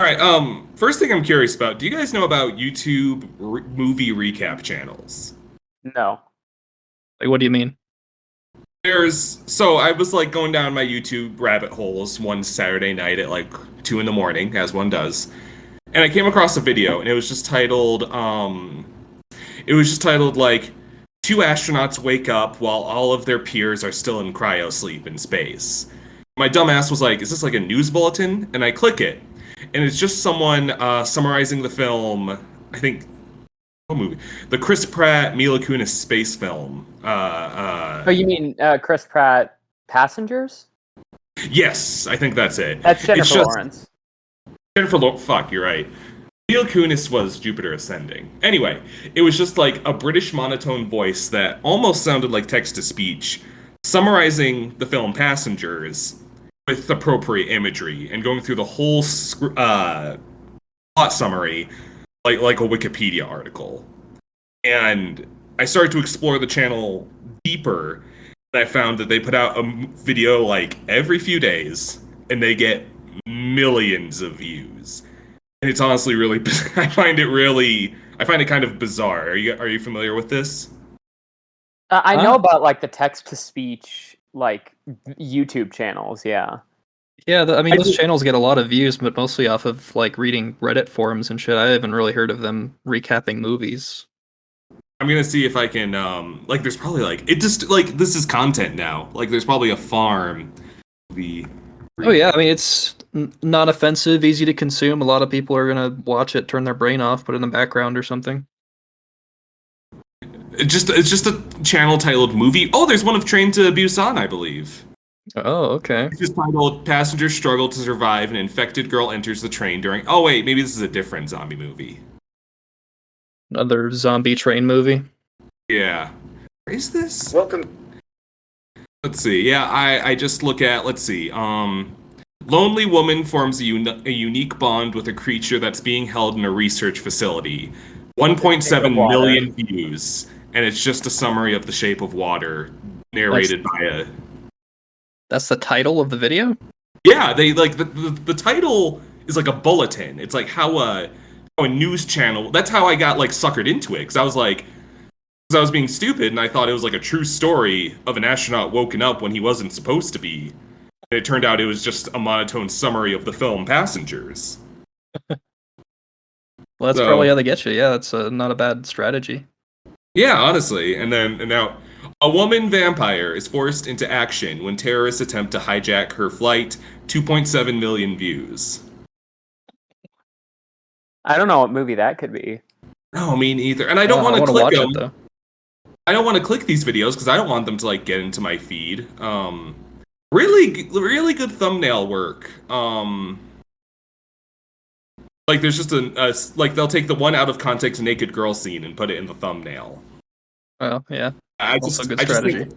All right. First thing I'm curious about. Do you guys know about YouTube movie recap channels? No. Like, what do you mean? So I was like going down my YouTube rabbit holes one Saturday night at like 2 in the morning, as one does, and I came across a video, and it was just titled like two astronauts wake up while all of their peers are still in cryo sleep in space. My dumbass was like, "Is this like a news bulletin?" And I click it, and it's just someone summarizing the film. I think what movie? The Chris Pratt Mila Kunis space film. Oh, you mean Chris Pratt Passengers? Yes, I think that's it. That's Jennifer It's just Lawrence. Fuck, you're right. Mila Kunis was Jupiter Ascending. Anyway, it was just like a British monotone voice that almost sounded like text to speech, summarizing the film Passengers with appropriate imagery and going through the whole plot summary like a Wikipedia article. And I started to explore the channel deeper, and I found that they put out a video like every few days, and they get millions of views. And it's honestly really, I find it kind of bizarre. Are you familiar with this? I know about like the text to speech like YouTube channels. Yeah. Yeah, those channels get a lot of views, but mostly off of like reading Reddit forums and shit. I haven't really heard of them recapping movies. I'm gonna see if I can like there's probably like it just like this is content now. Like there's probably a farm movie. Oh yeah, I mean it's not offensive, easy to consume. A lot of people are gonna watch it, turn their brain off, put it in the background or something. It's just a channel titled movie. Oh, there's one of Train to Busan, I believe. Oh, okay. It's just titled Passengers Struggle to Survive, an infected girl enters the train during. Oh wait, maybe this is a different zombie movie. Another zombie train movie. Yeah. Where is this? Welcome. Let's see. Yeah, I just look at. Let's see. Lonely woman forms a unique bond with a creature that's being held in a research facility. 1.7 million views, and it's just a summary of The Shape of Water, narrated by a. That's the title of the video? Yeah, they like the title is like a bulletin. It's like how a news channel. That's how I got like suckered into it, because I was being stupid and I thought it was like a true story of an astronaut woken up when he wasn't supposed to be. And it turned out it was just a monotone summary of the film Passengers. Well, that's probably how they get you. Yeah, that's not a bad strategy. Yeah, honestly. And now a woman vampire is forced into action when terrorists attempt to hijack her flight. 2.7 million views. I don't know what movie that could be. No, me neither. And I don't want to click watch them. it, though. I don't want to click these videos because I don't want them to like get into my feed. Really good thumbnail work. Like there's just like they'll take the one out of context naked girl scene and put it in the thumbnail. Oh yeah, Also good strategy.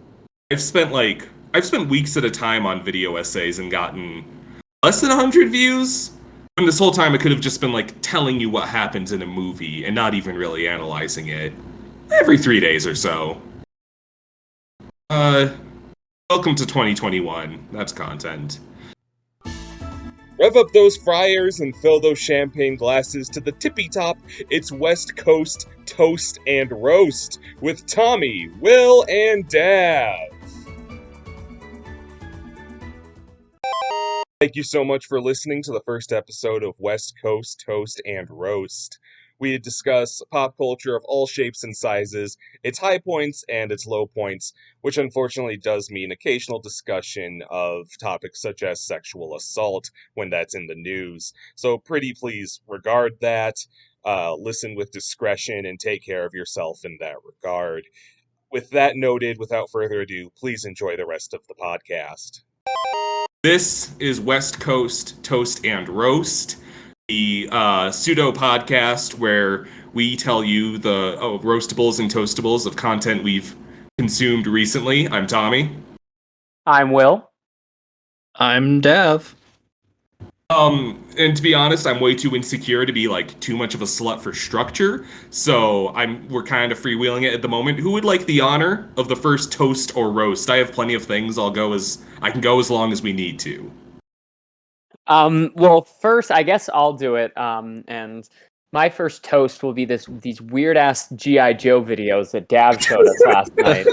I've spent weeks at a time on video essays and gotten less than 100 views. And this whole time it could have just been like telling you what happens in a movie and not even really analyzing it. Every 3 days or so. Welcome to 2021. That's content. Rev up those fryers and fill those champagne glasses to the tippy top. It's West Coast Toast and Roast with Tommy, Will, and Dav. Thank you so much for listening to the first episode of West Coast Toast and Roast. We discuss pop culture of all shapes and sizes, its high points and its low points, which unfortunately does mean occasional discussion of topics such as sexual assault when that's in the news. So pretty please regard that, listen with discretion, and take care of yourself in that regard. With that noted, without further ado, please enjoy the rest of the podcast. This is West Coast Toast and Roast, the pseudo podcast where we tell you the roastables and toastables of content we've consumed recently. I'm Tommy. I'm Will. I'm Dav. And to be honest, I'm way too insecure to be like too much of a slut for structure, so we're kind of freewheeling it at the moment. Who would like the honor of the first toast or roast? I have plenty of things. I can go as long as we need to. Well, first, I guess I'll do it. And my first toast will be these weird ass GI Joe videos that Dav showed us last night.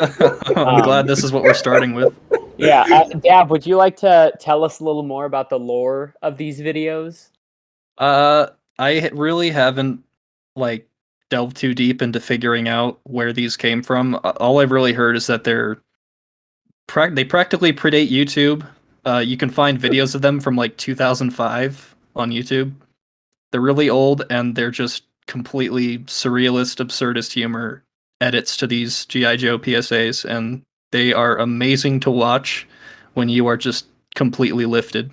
I'm glad this is what we're starting with. Yeah, Dav, would you like to tell us a little more about the lore of these videos? I really haven't like delved too deep into figuring out where these came from. All I've really heard is that they practically predate YouTube. You can find videos of them from like 2005 on YouTube. They're really old, and they're just completely surrealist, absurdist humor edits to these G.I. Joe PSAs, and they are amazing to watch when you are just completely lifted.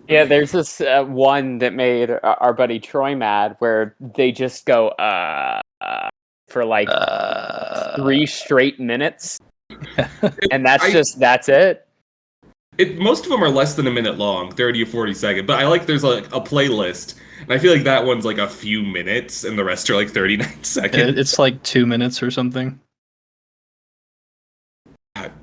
Yeah, there's this one that made our buddy Troy mad, where they just go for like 3 straight minutes, and that's it. Most of them are less than a minute long, 30 or 40 seconds. But I like there's like a playlist, and I feel like that one's like a few minutes, and the rest are like 39 seconds. It's like 2 minutes or something.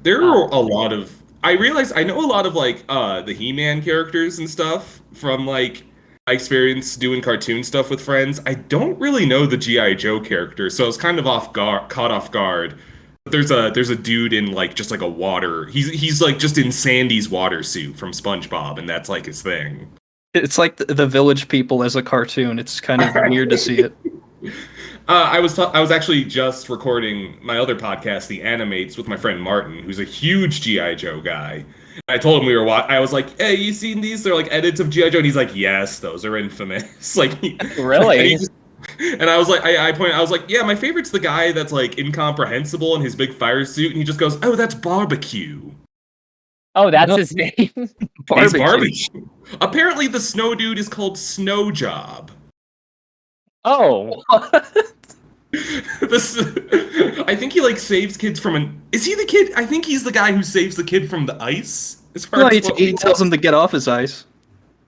There are a lot of. I realize I know a lot of like the He-Man characters and stuff from like my experience doing cartoon stuff with friends. I don't really know the G.I. Joe characters, so I was kind of caught off guard. But there's a dude in like just like a water. He's like just in Sandy's water suit from SpongeBob, and that's like his thing. It's like the Village People as a cartoon. It's kind of weird to see it. I was actually just recording my other podcast, The Animates, with my friend Martin, who's a huge G.I. Joe guy. I told him I was like, "Hey, you seen these? They're like edits of G.I. Joe." And he's like, "Yes, those are infamous." Like, Really? And I was like, I was like, "Yeah, my favorite's the guy that's like incomprehensible in his big fire suit," and he just goes, "Oh, that's Barbecue." Oh, that's his name. He's Barbecue. Apparently, the snow dude is called Snow Job. Oh. I think he like saves kids from an. Is he the kid? I think he's the guy who saves the kid from the ice. He tells him to get off his ice.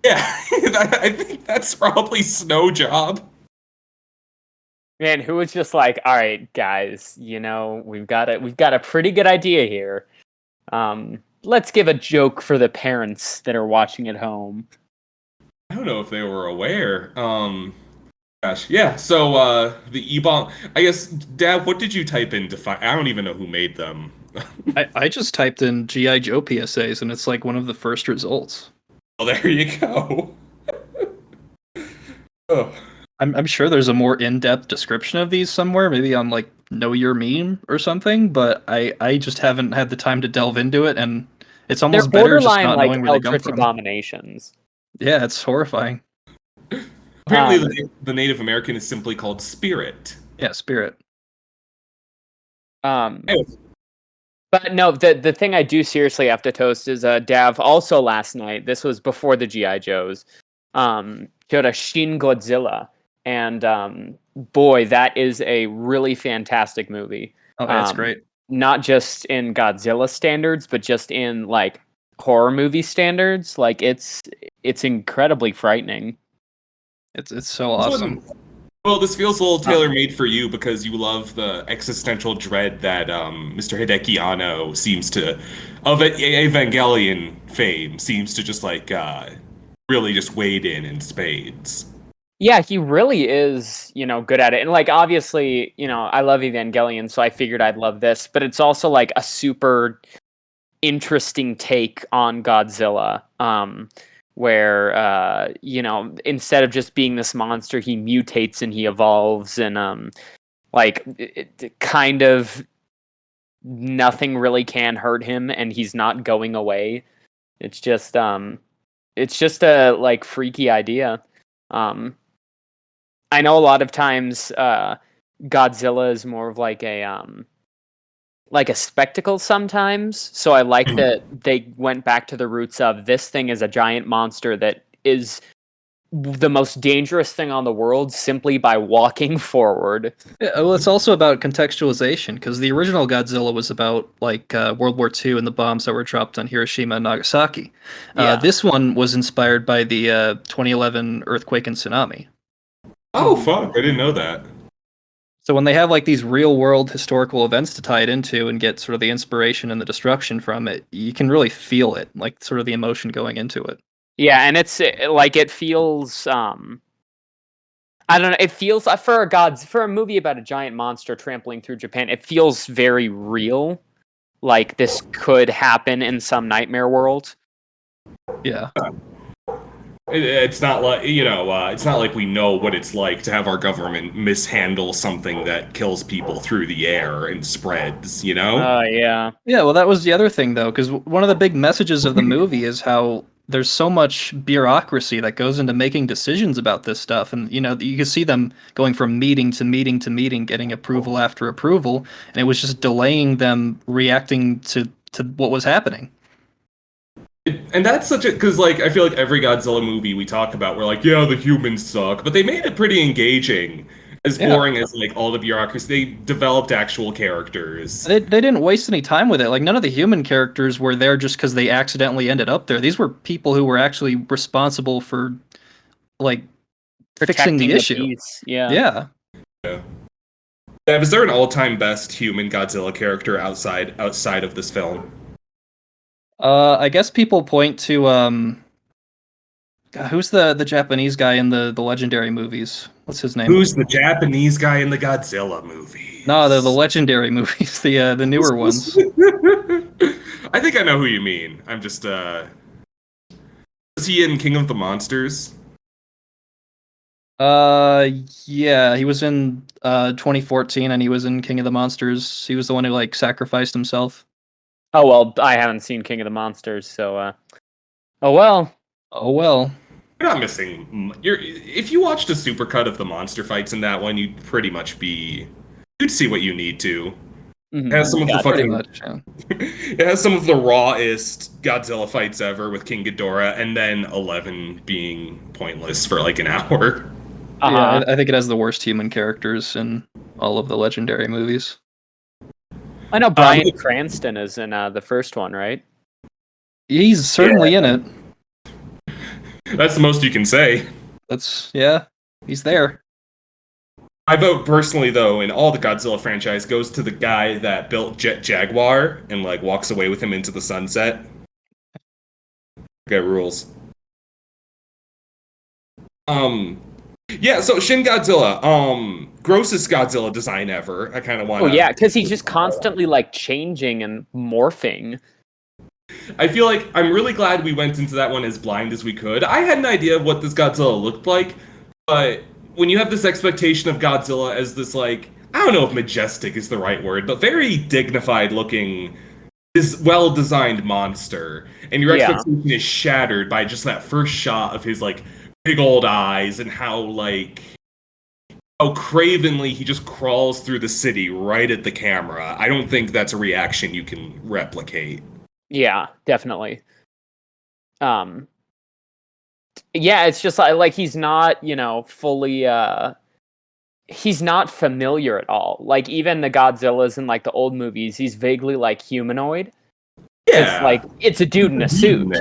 Yeah, I think that's probably Snow Job. Man, who was just like, all right, guys, we've got a pretty good idea here. Let's give a joke for the parents that are watching at home. I don't know if they were aware. Gosh, yeah. So the E-bomb. I guess, Dad, what did you type in to find? I don't even know who made them. I just typed in G.I. Joe PSAs, and it's like one of the first results. Well, there you go. Oh. I'm sure there's a more in-depth description of these somewhere, maybe on like Know Your Meme or something, but I just haven't had the time to delve into it, and it's almost better just not like knowing where they come Eldritch from. Abominations. Yeah, it's horrifying. Apparently, the Native American is simply called Spirit. Yeah, Spirit. Anyway. But no, the thing I do seriously have to toast is Dav also last night. This was before the G.I. Joes. Showed a Shin Godzilla. And boy, that is a really fantastic movie. Oh, that's great. Not just in Godzilla standards, but just in like horror movie standards. Like it's incredibly frightening. It's so awesome. Well, this feels a little tailor-made for you because you love the existential dread that Mr. Hideki Anno seems to, of Evangelion fame, seems to just like really just wade in spades. Yeah, he really is, good at it. And like, obviously, I love Evangelion, so I figured I'd love this, but it's also like a super interesting take on Godzilla, where, instead of just being this monster, he mutates and he evolves and, kind of nothing really can hurt him and he's not going away. It's just a like freaky idea. I know a lot of times Godzilla is more of like a spectacle sometimes. So I like that they went back to the roots of this thing is a giant monster that is the most dangerous thing on the world simply by walking forward. Yeah, well, it's also about contextualization because the original Godzilla was about like World War II and the bombs that were dropped on Hiroshima and Nagasaki. This one was inspired by the 2011 earthquake and tsunami. Oh, fuck. I didn't know that. So when they have like these real world historical events to tie it into and get sort of the inspiration and the destruction from it, you can really feel it, like sort of the emotion going into it. Yeah, and it's like it feels I don't know, it feels for a movie about a giant monster trampling through Japan, it feels very real. Like this could happen in some nightmare world. Yeah. It's not like it's not like we know what it's like to have our government mishandle something that kills people through the air and spreads. Yeah. Yeah, well, that was the other thing, though, because one of the big messages of the movie is how there's so much bureaucracy that goes into making decisions about this stuff. And, you can see them going from meeting to meeting to meeting, getting approval after approval, and it was just delaying them reacting to what was happening. And that's such a because I feel like every Godzilla movie we talk about, we're like, yeah, the humans suck, but they made it pretty engaging. As boring as all the bureaucracy, they developed actual characters. They didn't waste any time with it. Like none of the human characters were there just because they accidentally ended up there. These were people who were actually responsible for fixing the issue. Peace. Yeah. Yeah. Is there an all-time best human Godzilla character outside of this film? I guess people point to who's the Japanese guy in the legendary movies? What's his name? Who's the Japanese guy in the Godzilla movies? No, the legendary movies, the newer ones. I think I know who you mean. I'm just was he in King of the Monsters? Yeah, he was in 2014 and he was in King of the Monsters. He was the one who sacrificed himself. Oh well, I haven't seen King of the Monsters, so oh well. Oh well. You're not missing. If you watched a supercut of the monster fights in that one, you'd pretty much you'd see what you need to. Mm-hmm. It has some of the pretty much, yeah. It has some of the rawest Godzilla fights ever with King Ghidorah, and then 11 being pointless for an hour. Yeah, I think it has the worst human characters in all of the legendary movies. I know Bryan Cranston is in the first one, right? He's certainly in it. That's the most you can say. He's there. I vote personally, though, in all the Godzilla franchise goes to the guy that built Jet Jaguar and walks away with him into the sunset. Okay, rules. Yeah, so Shin Godzilla, grossest Godzilla design ever. I kind of want. Oh yeah, because he's just constantly changing and morphing. I feel like I'm really glad we went into that one as blind as we could. I had an idea of what this Godzilla looked like, but when you have this expectation of Godzilla as this I don't know if majestic is the right word, but very dignified looking, this well-designed monster, and your expectation is shattered by just that first shot of his big old eyes and how cravenly he just crawls through the city right at the camera. I don't think that's a reaction you can replicate. Yeah, definitely. Yeah, it's just he's not, fully he's not familiar at all. Even the Godzillas in the old movies, he's vaguely humanoid. Yeah. It's a dude in a suit.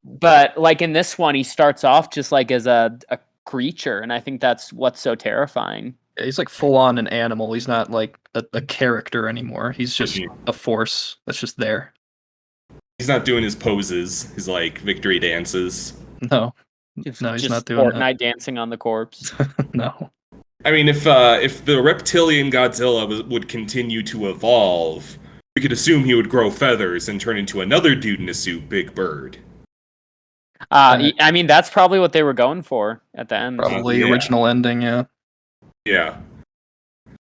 But in this one, he starts off just as a creature, and I think that's what's so terrifying. Yeah, he's full on an animal. He's not a character anymore. He's just a force that's just there. He's not doing his poses, his victory dances. No, he's not doing Fortnite that. dancing on the corpse. No. I mean, if the reptilian Godzilla would continue to evolve, we could assume he would grow feathers and turn into another dude in a suit, Big Bird. I mean, that's probably what they were going for at the end. Probably original ending, yeah. Yeah.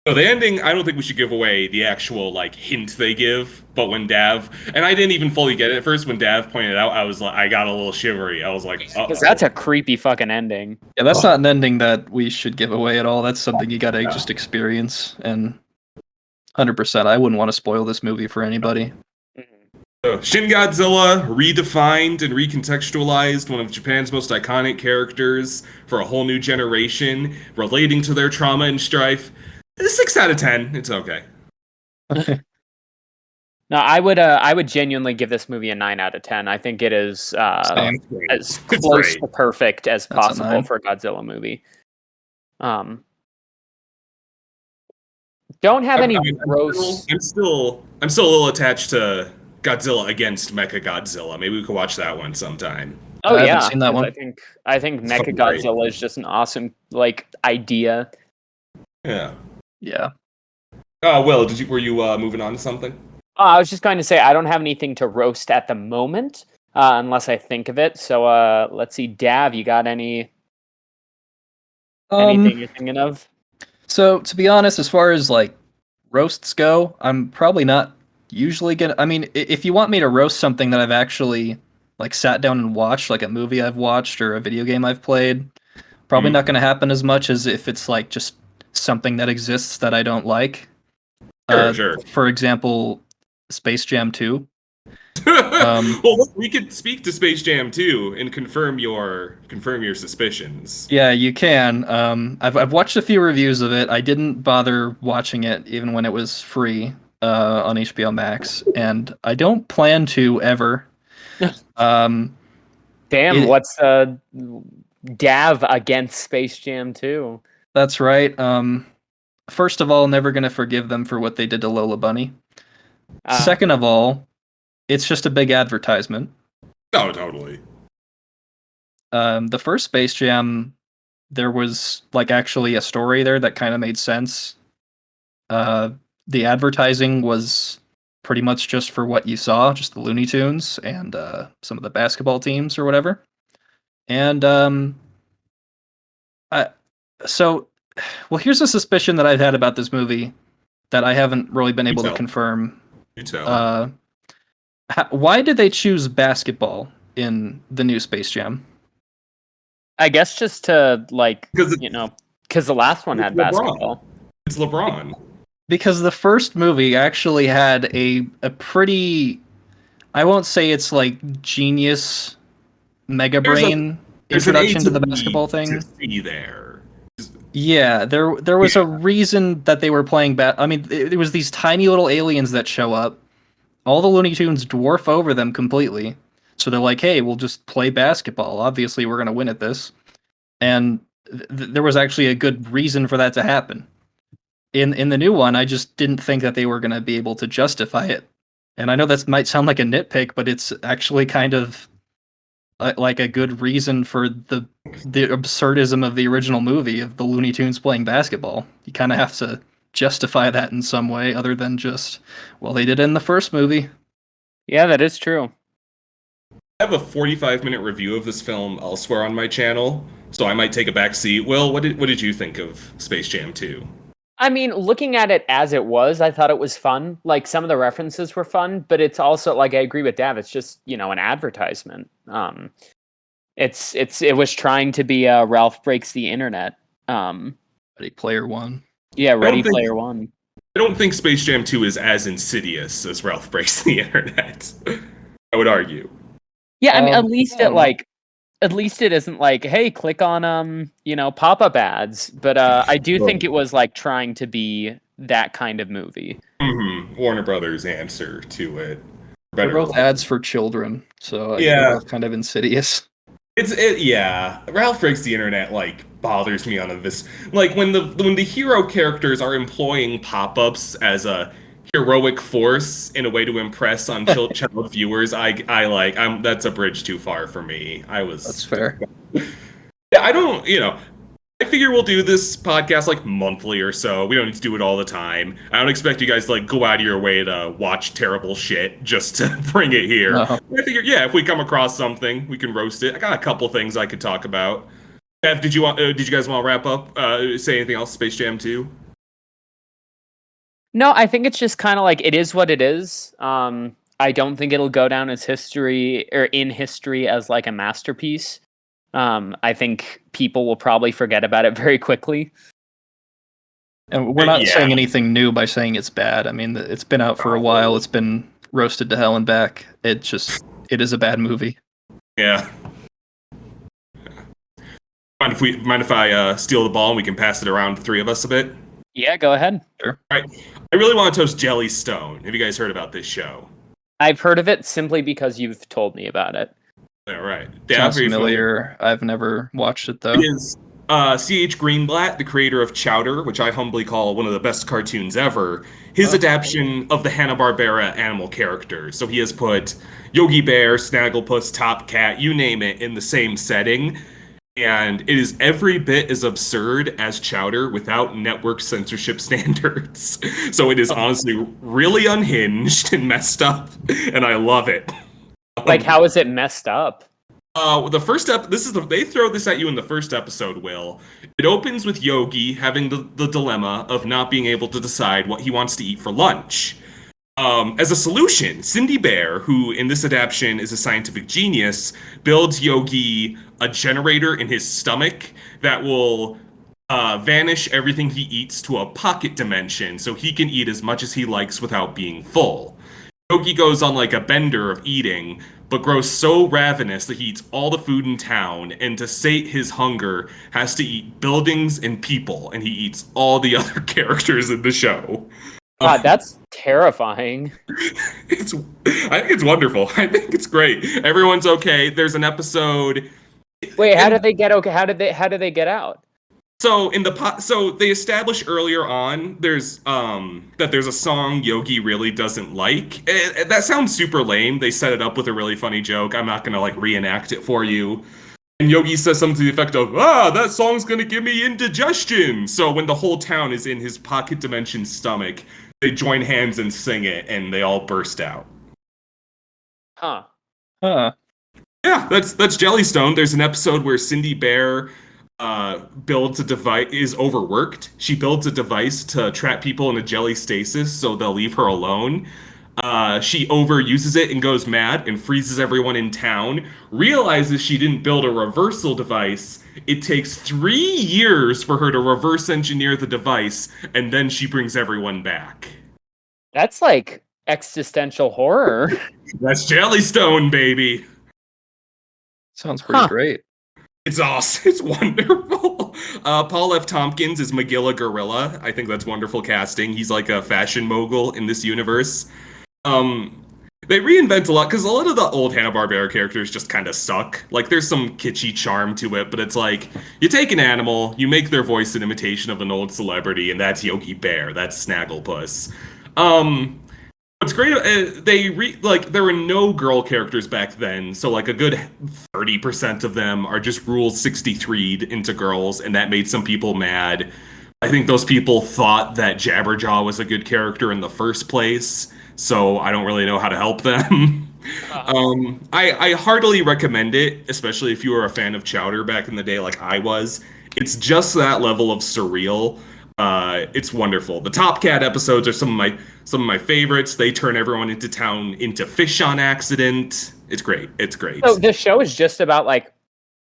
So the ending, I don't think we should give away the actual hint they give, but when Dav, and I didn't even fully get it at first, when Dav pointed out, I got a little shivery. I was like, uh-oh. Because that's a creepy fucking ending. Yeah, that's not an ending that we should give away at all. That's something you gotta just experience, and 100%, I wouldn't want to spoil this movie for anybody. So, Shin Godzilla redefined and recontextualized one of Japan's most iconic characters for a whole new generation, relating to their trauma and strife. 6 out of 10. It's okay. No, I would genuinely give this movie a 9 out of 10. I think it is as close to perfect as possible for a Godzilla movie. Don't have any I'm roast. still a little attached to Godzilla against Mecha Godzilla. Maybe we could watch that one sometime. Oh I haven't yeah, seen that 'cause one. I think It's Mecha fucking great. Godzilla is just an awesome like idea. Yeah. Yeah. Will, were you moving on to something? I was just going to say I don't have anything to roast at the moment, unless I think of it. So let's see, Dav, you got anything you're thinking of? So to be honest, as far as like roasts go, I'm probably not usually gonna. I mean, if you want me to roast something that I've actually like sat down and watched, like a movie I've watched or a video game I've played, probably not gonna happen as much as if it's like just something that exists that I don't like. Sure. For example, Space Jam 2. Well, look, we could speak to Space Jam 2 and confirm your suspicions. Yeah, you can. I've watched a few reviews of it. I didn't bother watching it even when it was free on HBO Max, and I don't plan to ever. Damn, what's Dav against Space Jam 2? That's right. First of all, never gonna forgive them for what they did to Lola Bunny. Second of all, it's just a big advertisement. Oh, totally. The first Space Jam, there was like actually a story there that kind of made sense. The advertising was pretty much just for what you saw, just the Looney Tunes and some of the basketball teams or whatever. And here's a suspicion that I've had about this movie that I haven't really been able to confirm. You tell. Why did they choose basketball in the new Space Jam? I guess just to because the last one had LeBron. basketball. It's LeBron. Because the first movie actually had a pretty, I won't say it's like genius mega brain introduction to the basketball thing. To see there. Yeah, there was a reason that they were playing I mean, it was these tiny little aliens that show up. All the Looney Tunes dwarf over them completely. So they're like, hey, we'll just play basketball. Obviously, we're going to win at this. And there was actually a good reason for that to happen. In the new one, I just didn't think that they were going to be able to justify it. And I know that might sound like a nitpick, but it's actually kind of like a good reason for the absurdism of the original movie of the Looney Tunes playing basketball. You kind of have to justify that in some way other than just, well, they did it in the first movie. Yeah, that is true. I have a 45-minute review of this film elsewhere on my channel, so I might take a back seat. Will, what did you think of Space Jam 2? I mean, looking at it as it was, I thought it was fun. Like, some of the references were fun, but it's also, like, I agree with Dav, it's just, an advertisement. It was trying to be Ralph Breaks the Internet. Ready Player One. Yeah, Ready Player One. I don't think Space Jam 2 is as insidious as Ralph Breaks the Internet. I would argue. Yeah, I mean, at least it isn't like, hey, click on pop-up ads. But I do think it was like trying to be that kind of movie. Mm-hmm. Warner Brothers' answer to it. They're both ads for children, so they're both kind of insidious. Yeah. Ralph Breaks the Internet bothers me on this. When the hero characters are employing pop-ups as a heroic force in a way to impress on child viewers, that's a bridge too far for me. That's fair. Yeah, I figure we'll do this podcast monthly or so. We don't need to do it all the time. I don't expect you guys to go out of your way to watch terrible shit just to bring it here. No. I figure, if we come across something, we can roast it. I got a couple things I could talk about. Ev, did you guys want to wrap up? Say anything else? Space Jam 2? No, I think it's just kind of it is what it is. I don't think it'll go down as in history as a masterpiece. I think people will probably forget about it very quickly. And we're not saying anything new by saying it's bad. I mean, it's been out for a while. It's been roasted to hell and back. It is a bad movie. Yeah. Mind if I steal the ball and we can pass it around to three of us a bit? Yeah, go ahead. Sure. All right. I really want to toast Jellystone. Have you guys heard about this show? I've heard of it simply because you've told me about it. All right. Sounds familiar. I've never watched it though. C.H. Greenblatt, the creator of Chowder, which I humbly call one of the best cartoons ever, his adaptation of the Hanna-Barbera animal characters. So he has put Yogi Bear, Snagglepuss, Top Cat, you name it, in the same setting. And it is every bit as absurd as Chowder without network censorship standards. So it is honestly really unhinged and messed up, and I love it. Like, how is it messed up? The first they throw this at you in the first episode, Will. It opens with Yogi having the dilemma of not being able to decide what he wants to eat for lunch. As a solution, Cindy Bear, who in this adaptation is a scientific genius, builds Yogi a generator in his stomach that will vanish everything he eats to a pocket dimension so he can eat as much as he likes without being full. Yogi goes on like a bender of eating, but grows so ravenous that he eats all the food in town, and to sate his hunger, has to eat buildings and people, and he eats all the other characters in the show. God, that's terrifying. I think it's wonderful. I think it's great. Everyone's okay. There's an episode. Wait, how did they get okay? How did they get out? So so they establish earlier on there's that there's a song Yogi really doesn't like. That sounds super lame. They set it up with a really funny joke. I'm not gonna like reenact it for you. And Yogi says something to the effect of, that song's gonna give me indigestion. So when the whole town is in his pocket dimension stomach, they join hands and sing it, and they all burst out. Huh. Yeah, that's Jellystone. There's an episode where Cindy Bear builds a device, is overworked. She builds a device to trap people in a jelly stasis so they'll leave her alone. She overuses it and goes mad and freezes everyone in town. Realizes she didn't build a reversal device. It takes 3 years for her to reverse engineer the device, and then she brings everyone back. That's like existential horror. That's Jellystone, baby. Sounds pretty great. It's awesome. It's wonderful. Paul F. Tompkins is Magilla Gorilla. I think that's wonderful casting. He's like a fashion mogul in this universe. They reinvent a lot, because a lot of the old Hanna-Barbera characters just kind of suck. Like, there's some kitschy charm to it, but it's like, you take an animal, you make their voice an imitation of an old celebrity, and that's Yogi Bear, that's Snagglepuss. What's great, there were no girl characters back then, so like a good 30% of them are just Rule 63'd into girls, and that made some people mad. I think those people thought that Jabberjaw was a good character in the first place, so I don't really know how to help them. I heartily recommend it, especially if you were a fan of Chowder back in the day like I was. It's just that level of surreal. It's wonderful. The Top Cat episodes are some of my favorites. They turn everyone into town into fish on accident. It's great. It's great. So the show is just about like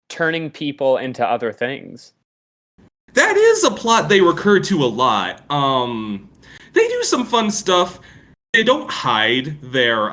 turning people into other things. That is a plot they recur to a lot. They do some fun stuff. They don't hide their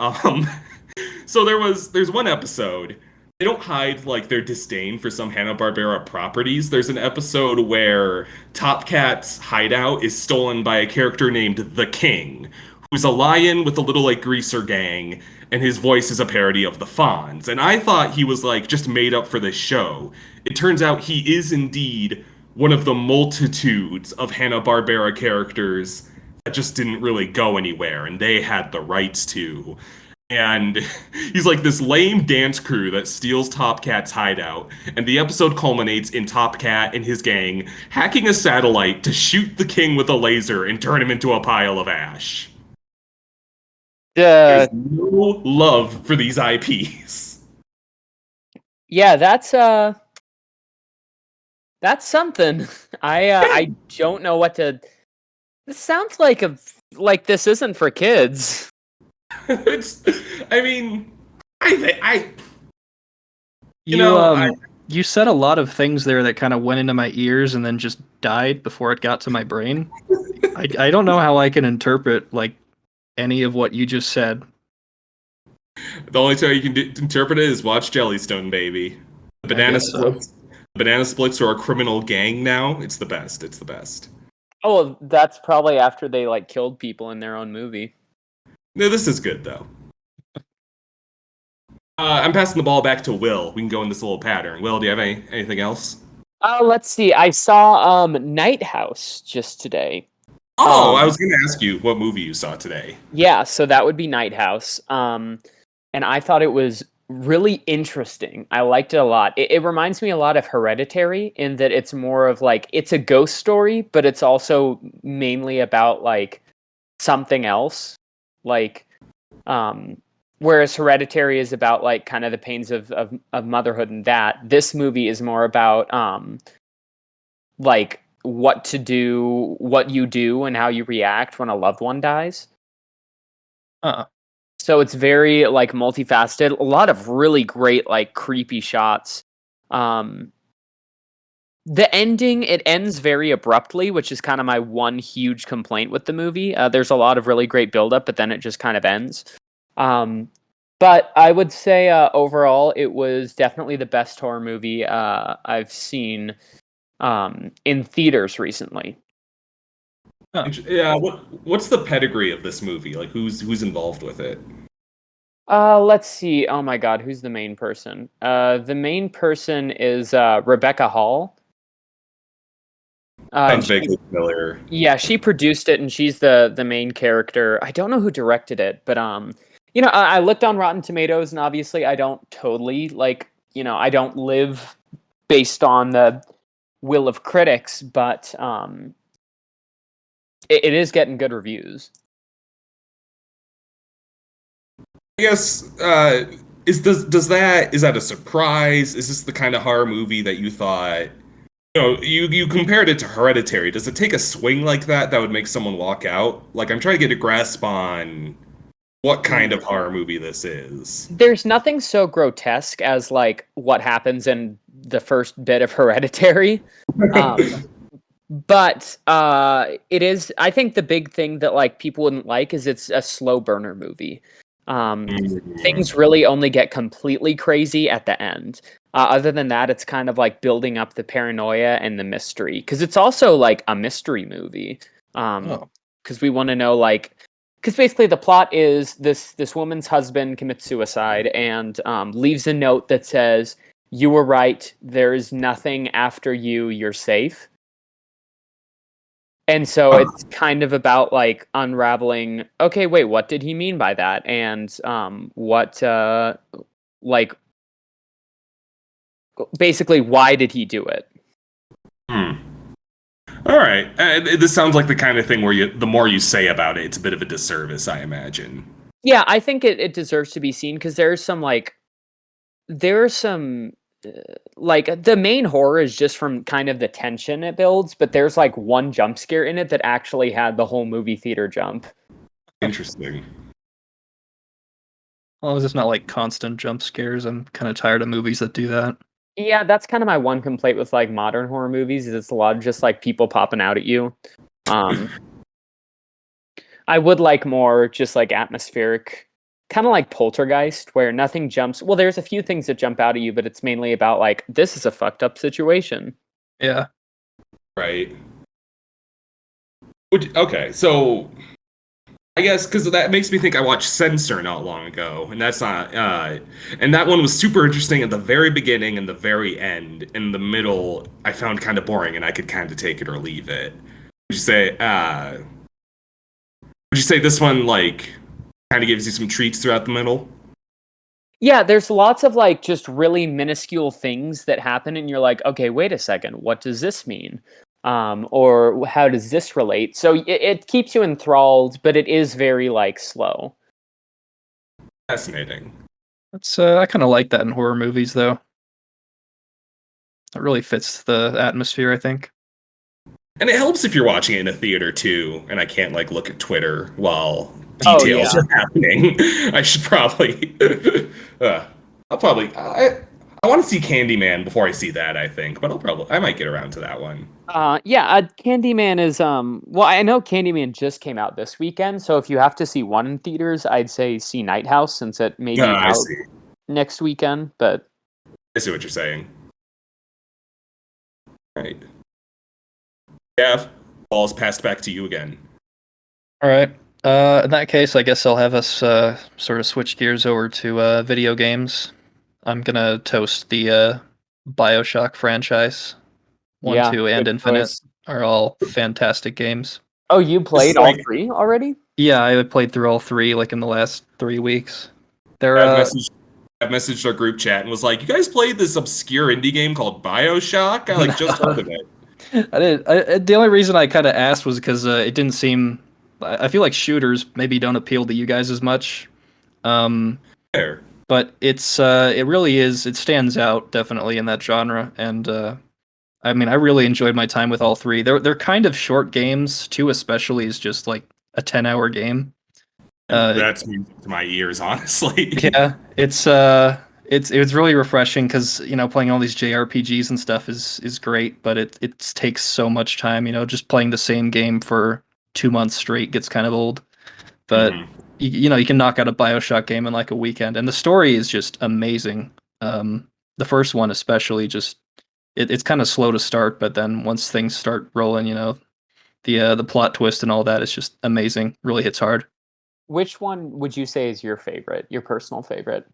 so there's one episode. They don't hide like their disdain for some Hanna-Barbera properties. There's an episode where Top Cat's hideout is stolen by a character named The King, who's a lion with a little like greaser gang, and his voice is a parody of the Fonz. And I thought he was like just made up for this show. It turns out he is indeed one of the multitudes of Hanna-Barbera characters that just didn't really go anywhere, and they had the rights to. And he's like this lame dance crew that steals Top Cat's hideout, and the episode culminates in Top Cat and his gang hacking a satellite to shoot the king with a laser and turn him into a pile of ash. There's no love for these IPs. Yeah, that's something. I don't know what to. This sounds like this isn't for kids. You said a lot of things there that kind of went into my ears and then just died before it got to my brain. I don't know how I can interpret like any of what you just said. The only way you can interpret it is watch Jellystone, baby. The banana splits are a criminal gang now. It's the best. It's the best. Oh, well, that's probably after they like killed people in their own movie. No, this is good though. I'm passing the ball back to Will. We can go in this little pattern. Will, do you have anything else? Let's see. I saw Nighthouse just today. Oh, I was going to ask you what movie you saw today. Yeah, so that would be Nighthouse. And I thought it was really interesting. I liked it a lot. It reminds me a lot of Hereditary in that it's more of like it's a ghost story, but it's also mainly about like something else. Like whereas Hereditary is about like kind of the pains of motherhood and that. This movie is more about like what to do, what you do and how you react when a loved one dies. So it's very like multifaceted. A lot of really great like creepy shots. The ending, it ends very abruptly, which is kind of my one huge complaint with the movie. There's a lot of really great buildup, but then it just kind of ends. But I would say overall, it was definitely the best horror movie I've seen in theaters recently. Yeah, what's the pedigree of this movie? Like, who's involved with it? Let's see. Oh my God, who's the main person? The main person is Rebecca Hall. Sounds vaguely familiar. Yeah, she produced it, and she's the main character. I don't know who directed it, but you know, I looked on Rotten Tomatoes, and obviously, I don't totally like, you know, I don't live based on the will of critics, but it is getting good reviews. I guess is that a surprise? Is this the kind of horror movie that you thought? You know, you compared it to Hereditary. Does it take a swing like that would make someone walk out? Like, I'm trying to get a grasp on what kind of horror movie this is. There's nothing so grotesque as like what happens in the first bit of Hereditary. But it is, I think the big thing that like people wouldn't like is it's a slow burner movie. Things really only get completely crazy at the end. Other than that, it's kind of like building up the paranoia and the mystery, because it's also like a mystery movie. Because we want to know, like, because basically the plot is this woman's husband commits suicide and leaves a note that says, "You were right. There is nothing after you. You're safe." And so it's kind of about like unraveling, okay, wait, what did he mean by that? And what like basically why did he do it? All right. This sounds like the kind of thing where the more you say about it, it's a bit of a disservice, I imagine. Yeah, I think it deserves to be seen because there's some like like the main horror is just from kind of the tension it builds, but there's like one jump scare in it that actually had the whole movie theater jump. Interesting. Well, it's not like constant jump scares. I'm kind of tired of movies that do that. Yeah, that's kind of my one complaint with like modern horror movies is it's a lot of just like people popping out at you. I would like more just like atmospheric, kind of like Poltergeist, where nothing jumps. Well, there's a few things that jump out at you, but it's mainly about like, this is a fucked up situation. Yeah. Right. Okay, so I guess because that makes me think I watched Censor not long ago, and that's not. And that one was super interesting at the very beginning and the very end. In the middle, I found kind of boring, and I could kind of take it or leave it. Would you say? Would you say this one like kind of gives you some treats throughout the middle? Yeah, there's lots of like just really minuscule things that happen, and you're like, okay, wait a second, what does this mean? Or how does this relate? So it keeps you enthralled, but it is very like slow. Fascinating. That's I kind of like that in horror movies, though. It really fits the atmosphere, I think. And it helps if you're watching it in a theater too, and I can't like look at Twitter while details are happening. I should probably. I want to see Candyman before I see that, I think, but I might get around to that one. Candyman is well, I know Candyman just came out this weekend, so if you have to see one in theaters, I'd say see Nighthouse since it may be out next weekend, but I see what you're saying. Right. Gav, ball's passed back to you again. All right. In that case, I guess I'll have us sort of switch gears over to video games. I'm gonna toast the Bioshock franchise. 1, Yeah, 2, and good Infinite choice. are all fantastic games. Oh, you played all like- 3 already? Yeah, I played through all 3 like in the last 3 weeks. They're I messaged our group chat and was like, "You guys played this obscure indie game called Bioshock? I just heard of it." I did. The only reason I kind of asked was because it didn't seem. I feel like shooters maybe don't appeal to you guys as much. Fair. But it really is. It stands out definitely in that genre, and I mean, I really enjoyed my time with all 3. They're kind of short games. 2 especially is just like a 10-hour game. That's music to my ears, honestly. Yeah, it's really refreshing because playing all these JRPGs and stuff is great, but it takes so much time. Just playing the same game for 2 months straight gets kind of old. But you can knock out a Bioshock game in like a weekend, and the story is just amazing. The first one especially, just it's kind of slow to start, but then once things start rolling, the plot twist and all that is just amazing. Really hits hard. Which one would you say is your favorite? Your personal favorite?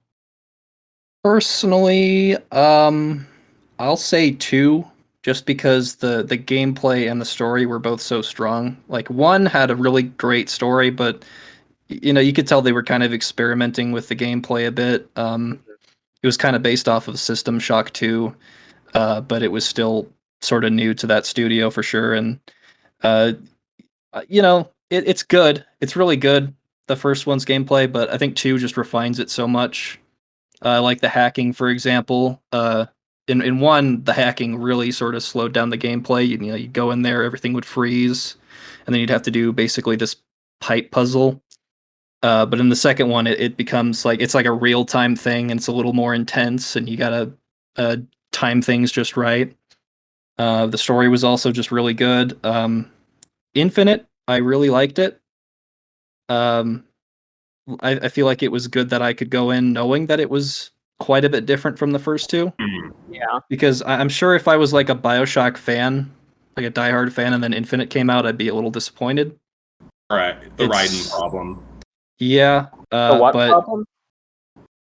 Personally, I'll say 2, just because the gameplay and the story were both so strong. Like 1 had a really great story, but you could tell they were kind of experimenting with the gameplay a bit. It was kind of based off of System Shock 2, but it was still sort of new to that studio for sure. And it's good. It's really good. The first one's gameplay, but I think 2 just refines it so much. Like the hacking, for example. In 1, the hacking really sort of slowed down the gameplay. You go in there, everything would freeze, and then you'd have to do basically this pipe puzzle. But in the second one, it becomes like it's like a real time thing, and it's a little more intense, and you gotta time things just right. The story was also just really good. Infinite, I really liked it. I feel like it was good that I could go in knowing that it was quite a bit different from the first 2. Yeah. Because I'm sure if I was like a Bioshock fan, like a diehard fan, and then Infinite came out, I'd be a little disappointed. All right, the Raiden problem. Yeah. The what but problem?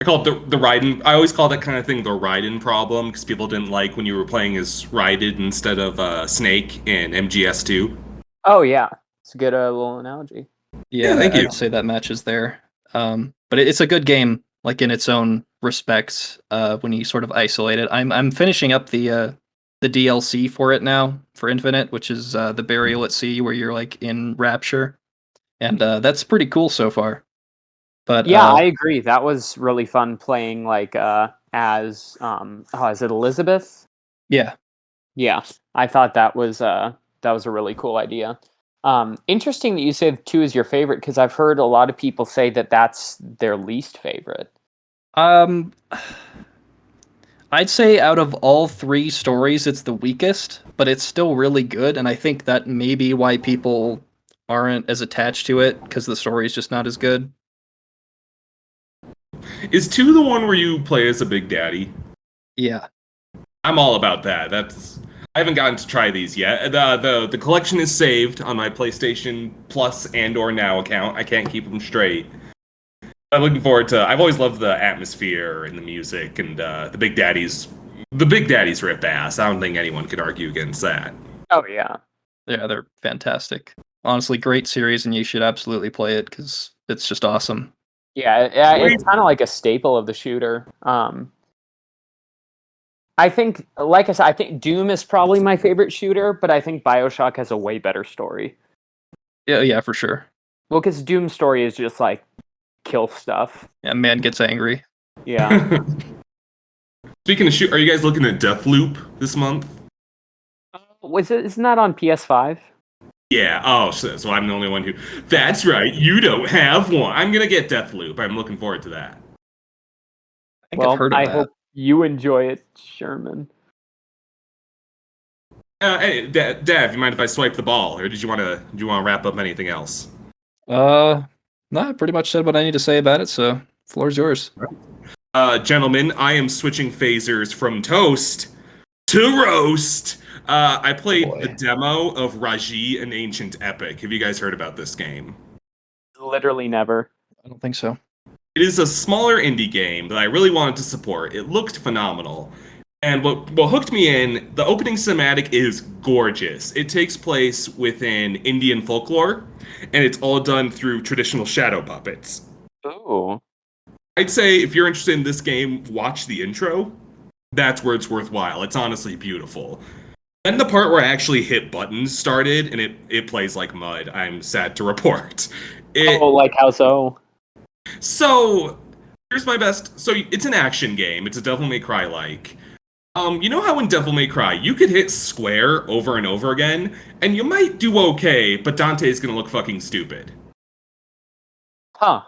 I call it the Raiden. I always call that kind of thing the Raiden problem because people didn't like when you were playing as Raiden instead of Snake in MGS2. Oh yeah, it's a good little analogy. Yeah, thank you. I'd say that matches there. But it's a good game, like in its own respects. When you sort of isolate it, I'm finishing up the DLC for it now for Infinite, which is the Burial at Sea, where you're like in Rapture, and that's pretty cool so far. But Yeah, I agree. That was really fun playing like as is it Elizabeth? yeah, Yeah, I thought that was a really cool idea. Interesting that you said 2 is your favorite because I've heard a lot of people say that that's their least favorite. I'd say out of all 3 stories, it's the weakest, but it's still really good, and I think that may be why people aren't as attached to it because the story is just not as good. Is 2 the one where you play as a Big Daddy? Yeah. I'm all about that. I haven't gotten to try these yet. The collection is saved on my PlayStation Plus and/or Now account. I can't keep them straight. I'm looking forward to. I've always loved the atmosphere and the music, and the Big Daddies. The Big Daddies rip ass. I don't think anyone could argue against that. Oh yeah. Yeah, they're fantastic. Honestly, great series, and you should absolutely play it because it's just awesome. Yeah, it's kind of like a staple of the shooter. I think, like I said, I think Doom is probably my favorite shooter, but I think Bioshock has a way better story. Yeah, for sure. Well, because Doom's story is just like kill stuff. Yeah, man gets angry. Yeah. Speaking of shoot, are you guys looking at Deathloop this month? Isn't that on PS5? Yeah. Oh, so I'm the only one who. That's right. You don't have one. I'm gonna get Deathloop. I'm looking forward to that. I think I've heard of that. Hope you enjoy it, Sherman. Hey, Dav, you mind if I swipe the ball, or did you want to wrap up anything else? No, I pretty much said what I need to say about it, so floor's yours. Gentlemen, I am switching phasers from toast to roast. I played the demo of Raji, an Ancient Epic. Have you guys heard about this game? Literally never. I don't think so. It is a smaller indie game that I really wanted to support. It looked phenomenal. And what hooked me in, the opening cinematic is gorgeous. It takes place within Indian folklore, and it's all done through traditional shadow puppets. Ooh. I'd say if you're interested in this game, watch the intro. That's where it's worthwhile. It's honestly beautiful. Then the part where I actually hit buttons started, and it plays like mud. I'm sad to report. Like how so? So, here's my best. So, it's an action game. It's a Devil May Cry like. You know how in Devil May Cry you could hit square over and over again, and you might do okay, but Dante's gonna look fucking stupid. Huh.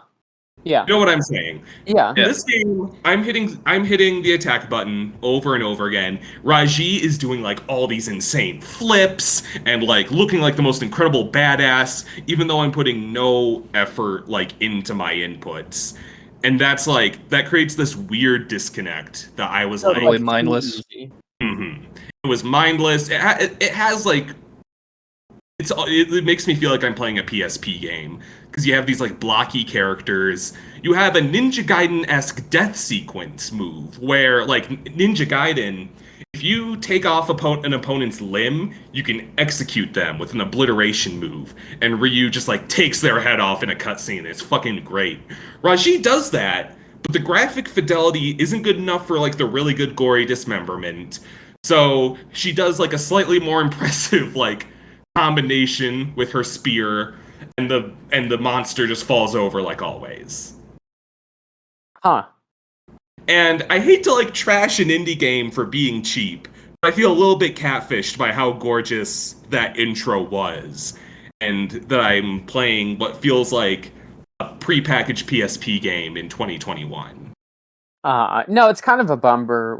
Yeah. You know what I'm saying? Yeah. In this game, I'm hitting the attack button over and over again. Raji is doing like all these insane flips and like looking like the most incredible badass, even though I'm putting no effort like into my inputs. And that's like that creates this weird disconnect that I was Totally like mindless. Mhm. It was mindless. It has like it makes me feel like I'm playing a PSP game because you have these like blocky characters. You have a Ninja Gaiden-esque death sequence move where like Ninja Gaiden, if you take off an opponent's limb, you can execute them with an obliteration move, and Ryu just like takes their head off in a cutscene. It's fucking great. Raji does that, but the graphic fidelity isn't good enough for like the really good gory dismemberment. So she does like a slightly more impressive like combination with her spear, and the monster just falls over like always. Huh. And I hate to like trash an indie game for being cheap, but I feel a little bit catfished by how gorgeous that intro was, and that I'm playing what feels like a prepackaged PSP game in 2021. No, it's kind of a bummer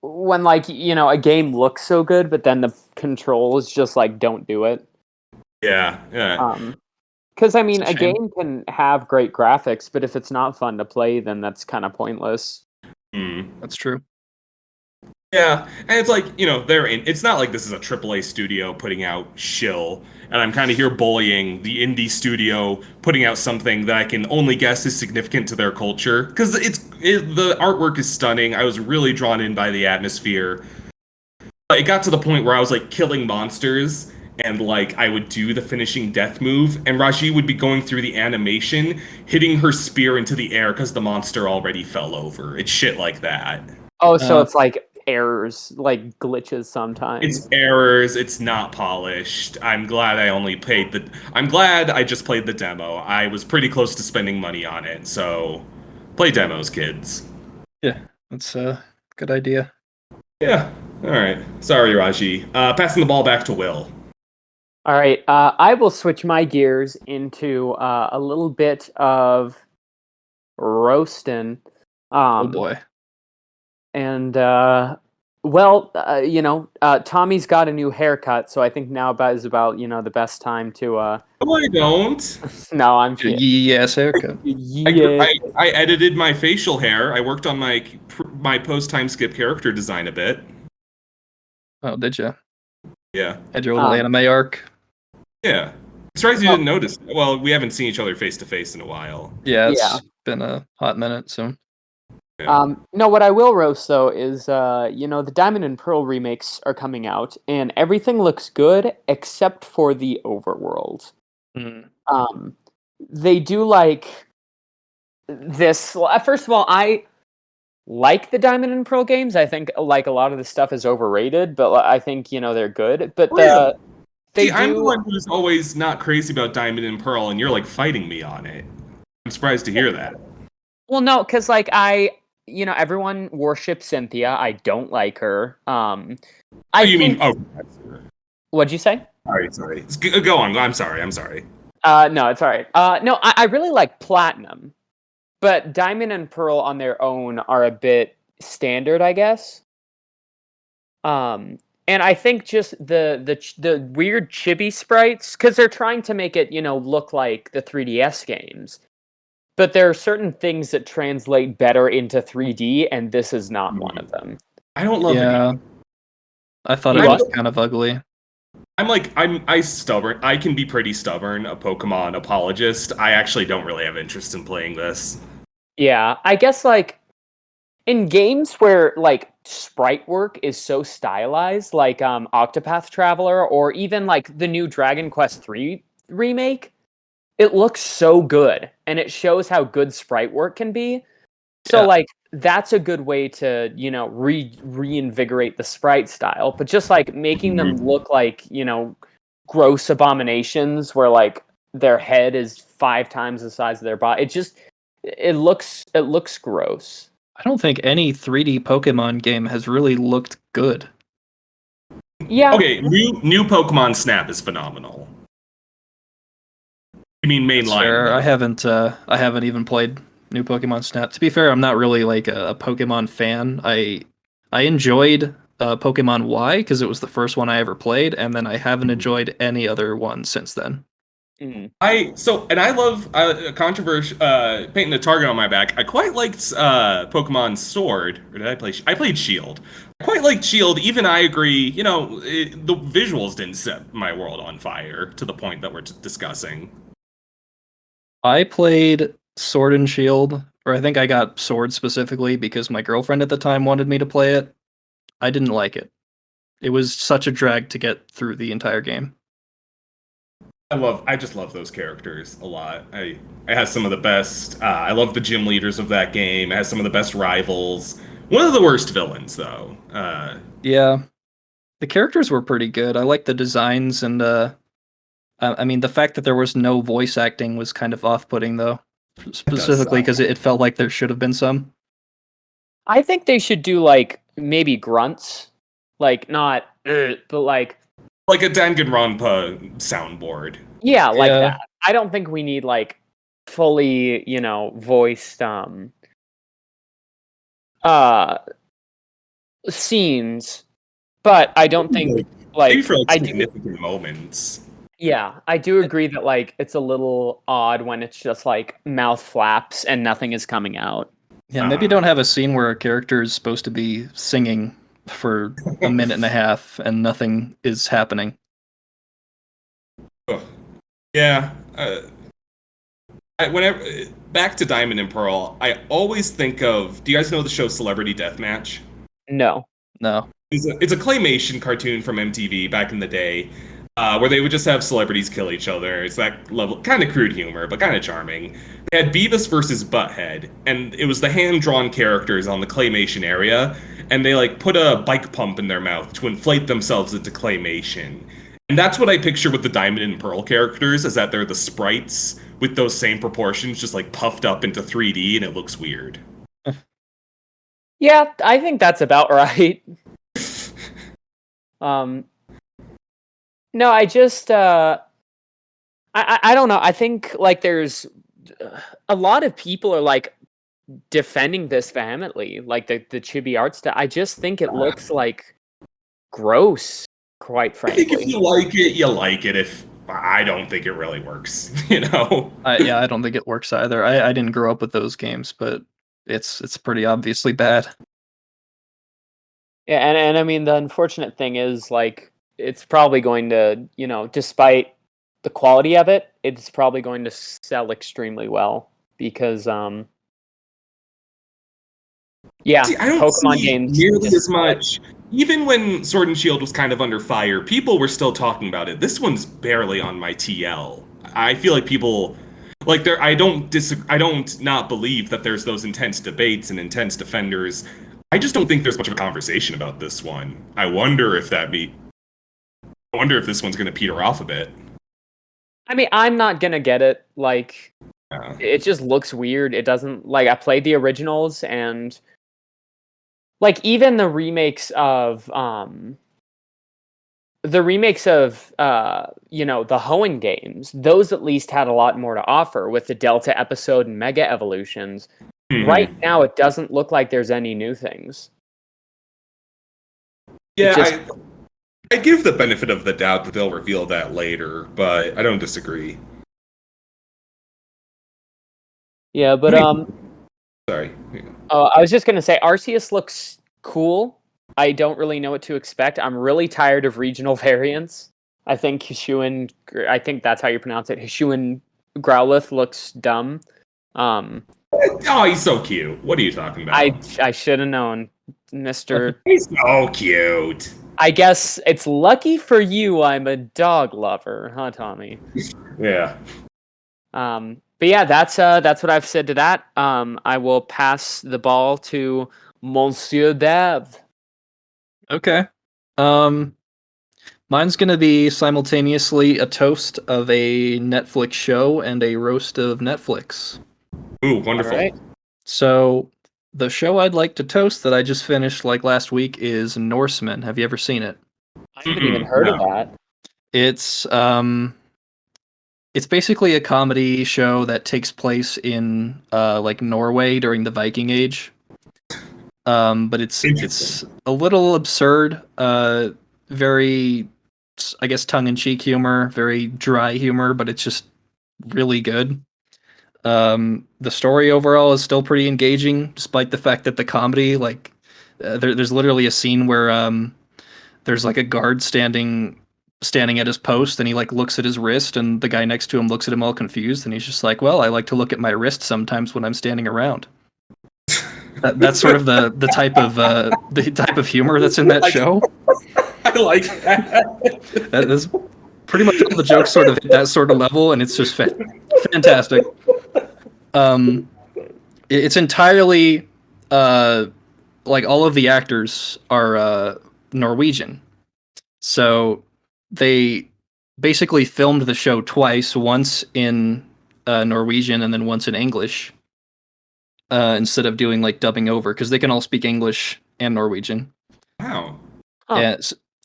when like, you know, a game looks so good, but then the controls just like don't do it. Yeah. Because I mean, It's a a shame. game can have great graphics, but if it's not fun to play, then that's kind of pointless. That's true. Yeah, and it's like, you know, it's not like this is a AAA studio putting out shill, and I'm kind of here bullying the indie studio putting out something that I can only guess is significant to their culture, because the artwork is stunning. I was really drawn in by the atmosphere. But it got to the point where I was like killing monsters, and like I would do the finishing death move, and Raji would be going through the animation, hitting her spear into the air because the monster already fell over. It's shit like that. Oh, so it's like errors, like glitches sometimes. It's errors. It's not polished. I'm glad I just played the demo. I was pretty close to spending money on it. So, play demos, kids. Yeah, that's a good idea. Yeah. All right. Sorry, Raji. Passing the ball back to Will. All right, I will switch my gears into a little bit of roasting. Oh boy. And you know, Tommy's got a new haircut, so I think now is about, you know, the best time to. No, I don't. No, I'm Your kidding. yee-ass haircut. Yeah. I edited my facial hair. I worked on my post time skip character design a bit. Oh, did you? Yeah. Had your little anime arc? Yeah. I'm surprised you didn't notice. Well, we haven't seen each other face to face in a while. Yeah, it's Yeah. been a hot minute, so. Yeah. No, what I will roast though is, you know, the Diamond and Pearl remakes are coming out, and everything looks good except for the overworld. They do like this. Well, first of all, I like the Diamond and Pearl games. I think like a lot of the stuff is overrated, but I think, you know, they're good. But See, I'm the one who's always not crazy about Diamond and Pearl, and you're like fighting me on it. I'm surprised to hear that. Well, no, because like you know, everyone worships Cynthia. I don't like her. What'd you say? Sorry. Go on. I'm sorry. No, it's all right. No, I really like Platinum, but Diamond and Pearl on their own are a bit standard, I guess. And I think just the weird chibi sprites, because they're trying to make it, you know, look like the 3DS games. But there are certain things that translate better into 3D, and this is not one of them. I don't love it. I thought it was kind of ugly. I'm stubborn. I can be pretty stubborn, a Pokemon apologist. I actually don't really have interest in playing this. Yeah, I guess like in games where like sprite work is so stylized, like Octopath Traveler or even like the new Dragon Quest III remake, it looks so good and it shows how good sprite work can be. So Yeah. like that's a good way to, you know, reinvigorate the sprite style, but just like making them look like, you know, gross abominations where like their head is 5 times the size of their body. It looks gross. I don't think any 3D Pokemon game has really looked good. Yeah. Okay, new Pokemon Snap is phenomenal. You mean mainline? Sure, I haven't even played new Pokemon Snap. To be fair, I'm not really like a Pokemon fan. I enjoyed Pokemon Y because it was the first one I ever played, and then I haven't enjoyed any other one since then. I love controversial painting the target on my back. I quite liked Pokemon Sword, or did I play? I played Shield. I quite liked Shield. Even I agree. You know, the visuals didn't set my world on fire to the point that we're discussing. I played Sword and Shield, or I think I got Sword specifically because my girlfriend at the time wanted me to play it. I didn't like it. It was such a drag to get through the entire game. I just love those characters a lot. It has some of the best. I love the gym leaders of that game. It has some of the best rivals. One of the worst villains, though. Yeah, the characters were pretty good. I liked the designs, and I mean, the fact that there was no voice acting was kind of off-putting, though. Specifically because it felt like there should have been some. I think they should do like maybe grunts, like not, but like like a Danganronpa soundboard. yeah, like Yeah. that. I don't think we need like fully, you know, voiced scenes, but I don't think Maybe like for like I do. significant moments. Yeah, I do agree that like it's a little odd when it's just like mouth flaps and nothing is coming out. Yeah, maybe don't have a scene where a character is supposed to be singing for a minute and a half and nothing is happening. Yeah. Whenever back to Diamond and Pearl, I always think of. Do you guys know the show Celebrity Deathmatch? No. No. It's a claymation cartoon from MTV back in the day, where they would just have celebrities kill each other. It's that level, kind of crude humor, but kind of charming. They had Beavis versus Butthead, and it was the hand-drawn characters on the claymation area, and they like put a bike pump in their mouth to inflate themselves into claymation. And that's what I picture with the Diamond and Pearl characters, is that they're the sprites with those same proportions, just like puffed up into 3D, and it looks weird. Yeah, I think that's about right. No, I just I don't know. I think like there's a lot of people are like defending this vehemently, like the chibi art style. I just think it looks like gross, quite I frankly. think if you like it, you like it. If I don't think it really works, you know. Yeah, I don't think it works either. I didn't grow up with those games, but it's pretty obviously bad. Yeah, and I mean the unfortunate thing is like it's probably going to, you know, despite the quality of it, it's probably going to sell extremely well because yeah, See, I don't Pokemon see games nearly just as much. Even when Sword and Shield was kind of under fire, people were still talking about it. This one's barely on my TL. I feel like people like there. I don't not believe that there's those intense debates and intense defenders. I just don't think there's much of a conversation about this one. I wonder if this one's going to peter off a bit. I mean, I'm not gonna get it. Like, it just looks weird. It doesn't like I played the originals and like even the remakes of you know, the Hoenn games. Those at least had a lot more to offer with the Delta episode and Mega Evolutions. Right now, it doesn't look like there's any new things. Yeah, I give the benefit of the doubt that they'll reveal that later, but I don't disagree. Yeah, but Sorry. I was just gonna say Arceus looks cool. I don't really know what to expect. I'm really tired of regional variants. I think I think that's how you pronounce it. Hishuan Growlithe looks dumb. Oh, he's so cute. What are you talking about? I should have known, Mr. He's so cute. I guess it's lucky for you I'm a dog lover, huh, Tommy? Yeah. But yeah, that's what I've said to that. I will pass the ball to Monsieur Dav. Okay. Mine's gonna be simultaneously a toast of a Netflix show and a roast of Netflix. Ooh, wonderful. All right. So the show I'd like to toast that I just finished like last week is Norsemen. Have you ever seen it? I haven't even heard of that. It's basically a comedy show that takes place in like Norway during the Viking Age. But it's a little absurd, very, I guess, tongue-in-cheek humor, very dry humor, but it's just really good. The story overall is still pretty engaging, despite the fact that the comedy, like, there's literally a scene where there's like a guard standing at his post, and he like looks at his wrist, and the guy next to him looks at him all confused, and he's just like, "Well, I like to look at my wrist sometimes when I'm standing around." That's sort of the type of humor that's in that show. I like that. That is pretty much all the jokes sort of hit that sort of level, and it's just fantastic. It's entirely like all of the actors are Norwegian, so they basically filmed the show twice, once in Norwegian and then once in English. Instead of doing like dubbing over, because they can all speak English and Norwegian. Wow. Huh. Yeah,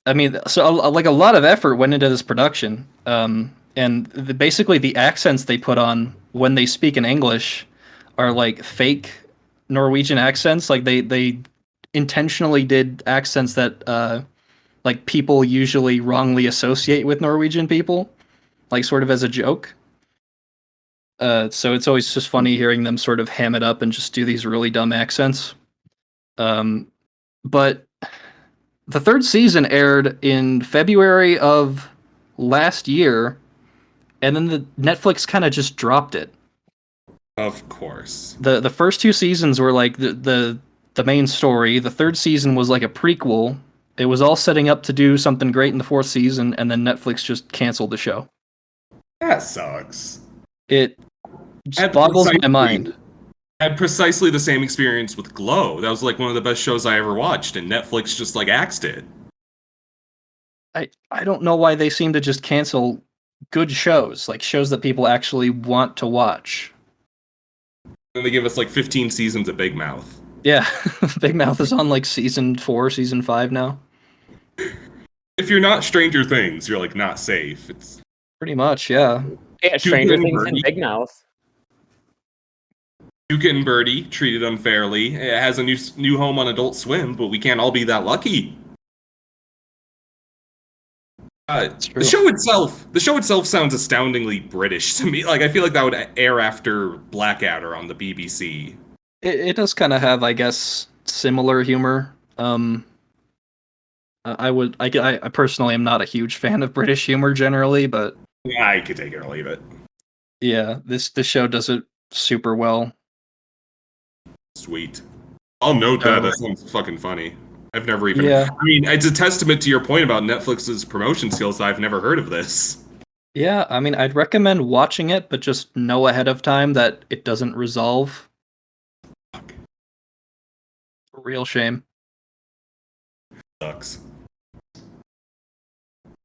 I mean, so like a lot of effort went into this production, and basically the accents they put on when they speak in English are like fake Norwegian accents. Like they intentionally did accents that like people usually wrongly associate with Norwegian people, like sort of as a joke. So it's always just funny hearing them sort of ham it up and just do these really dumb accents. But the third season aired in February of last year, and then the Netflix kind of just dropped it. Of course. The first two seasons were like the main story. The third season was like a prequel. It was all setting up to do something great in the fourth season, and then Netflix just canceled the show. That sucks. It just boggles my mind. I had precisely the same experience with Glow. That was like one of the best shows I ever watched, and Netflix just like axed it. I don't know why they seem to just cancel good shows, like shows that people actually want to watch. And they give us like 15 seasons of Big Mouth. Yeah, Big Mouth is on like season 4, season 5 now. If you're not Stranger Things, you're like not safe. It's pretty much, yeah. Yeah, Stranger Things and Big Mouth. Duke and Birdie treated unfairly. It has a new home on Adult Swim, but we can't all be that lucky. The show itself sounds astoundingly British to me. Like I feel like that would air after Blackadder on the BBC. It does kind of have, I guess, similar humor. I personally am not a huge fan of British humor generally, but yeah, I could take it or leave it. Yeah, this show does it super well. Sweet. I'll note that. That sounds fucking funny. I've never even... Yeah. I mean, it's a testament to your point about Netflix's promotion skills that I've never heard of this. Yeah, I mean, I'd recommend watching it, but just know ahead of time that it doesn't resolve. Fuck. Real shame. Sucks.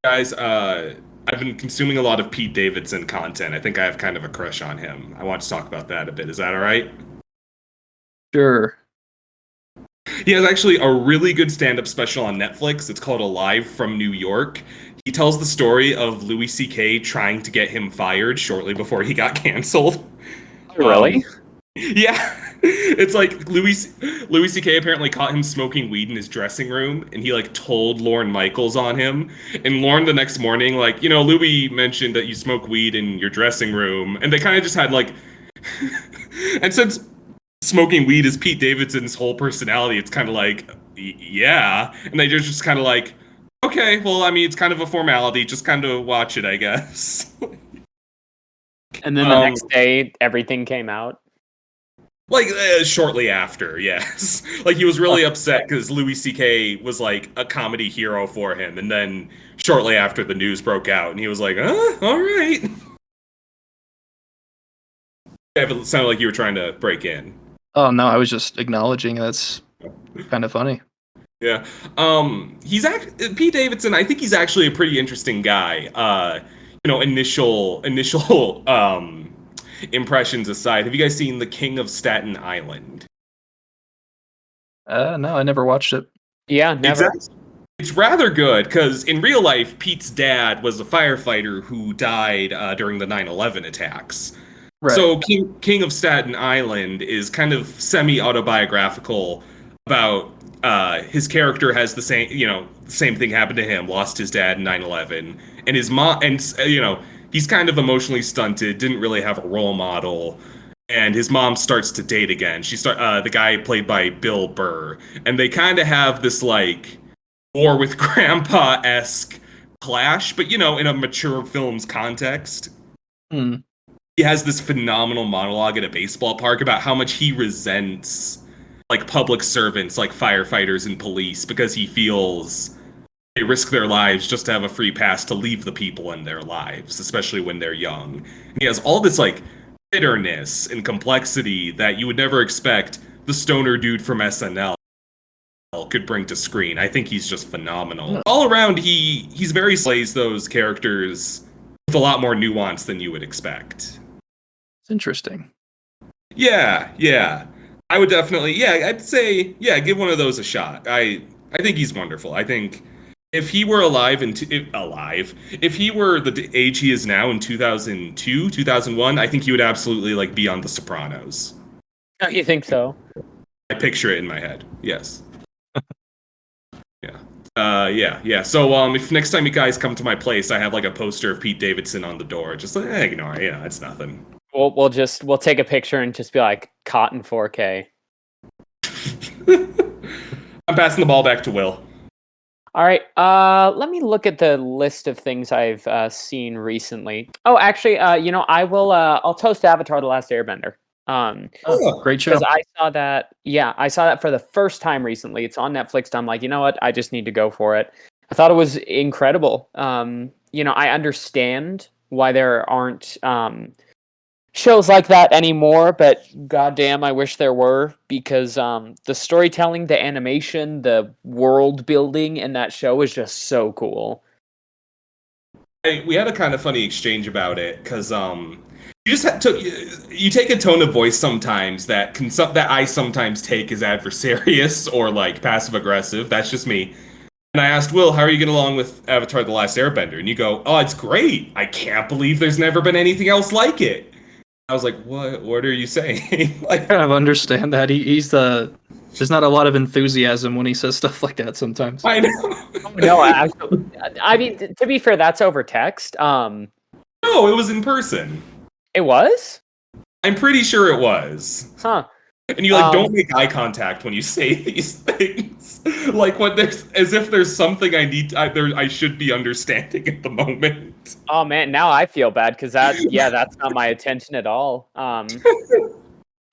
Guys, I've been consuming a lot of Pete Davidson content. I think I have kind of a crush on him. I want to talk about that a bit. Is that all right? Sure. He has actually a really good stand-up special on Netflix. It's called Alive from New York. He tells the story of Louis C.K. trying to get him fired shortly before he got canceled. Really? Yeah. It's like Louis C.K. apparently caught him smoking weed in his dressing room, and he like told Lorne Michaels on him. And Lorne the next morning, like, you know, Louis mentioned that you smoke weed in your dressing room, and they kind of just had like, and since smoking weed is Pete Davidson's whole personality, it's kind of like, yeah, and they just kind of like, okay, well, I mean, it's kind of a formality, just kind of watch it, I guess. And then the next day, everything came out. Like, shortly after, yes. Like, he was really upset because Louis C.K. was, like, a comedy hero for him. And then shortly after, the news broke out, and he was like, all right. It sounded like you were trying to break in. Oh, no, I was just acknowledging that's kind of funny. Yeah. Pete Davidson, I think he's actually a pretty interesting guy. Initial impressions aside, have you guys seen The King of Staten Island? No, I never watched it. Yeah, never. It's rather good, because in real life, Pete's dad was a firefighter who died during the 9/11 attacks. Right. So King of Staten Island is kind of semi-autobiographical about his character has the same thing happened to him, lost his dad in 9/11, and his mom, and he's kind of emotionally stunted, didn't really have a role model, and his mom starts to date again. The guy played by Bill Burr, and they kind of have this like war with grandpa-esque clash, but in a mature film's context. He has this phenomenal monologue at a baseball park about how much he resents like public servants like firefighters and police because he feels they risk their lives just to have a free pass to leave the people in their lives, especially when they're young. And he has all this like bitterness and complexity that you would never expect the stoner dude from SNL could bring to screen. I think he's just phenomenal. All around, he's very slays those characters with a lot more nuance than you would expect. It's interesting. Yeah. I would definitely, I'd say, give one of those a shot. I think he's wonderful. I think if he were if he were the age he is now in 2002, 2001, I think he would absolutely like be on The Sopranos. Oh, you think so? I picture it in my head. Yes. Yeah. So, if next time you guys come to my place, I have like a poster of Pete Davidson on the door, just like, ignore it. It's nothing. We'll take a picture and just be like, caught in 4K. I'm passing the ball back to Will. All right. Let me look at the list of things I've seen recently. Oh, actually, I will. I'll toast Avatar: The Last Airbender. Great show. Because I saw that. Yeah, I saw that for the first time recently. It's on Netflix. And I'm like, you know what? I just need to go for it. I thought it was incredible. I understand why there aren't shows like that anymore, but goddamn, I wish there were, because the storytelling, the animation, the world building in that show is just so cool. We had a kind of funny exchange about it, because you take a tone of voice sometimes that I sometimes take as adversarious or like passive aggressive. That's just me. And I asked Will, how are you getting along with Avatar: The Last Airbender? And you go, oh, it's great. I can't believe there's never been anything else like it. I was like, what are you saying? Like, I kind of understand that. There's not a lot of enthusiasm when he says stuff like that sometimes. I know. No, actually, I mean, to be fair, that's over text. No, it was in person. It was? I'm pretty sure it was. Huh. And you don't make eye contact when you say these things. Like as if there's something I should be understanding at the moment. Oh man, now I feel bad because that's not my attention at all.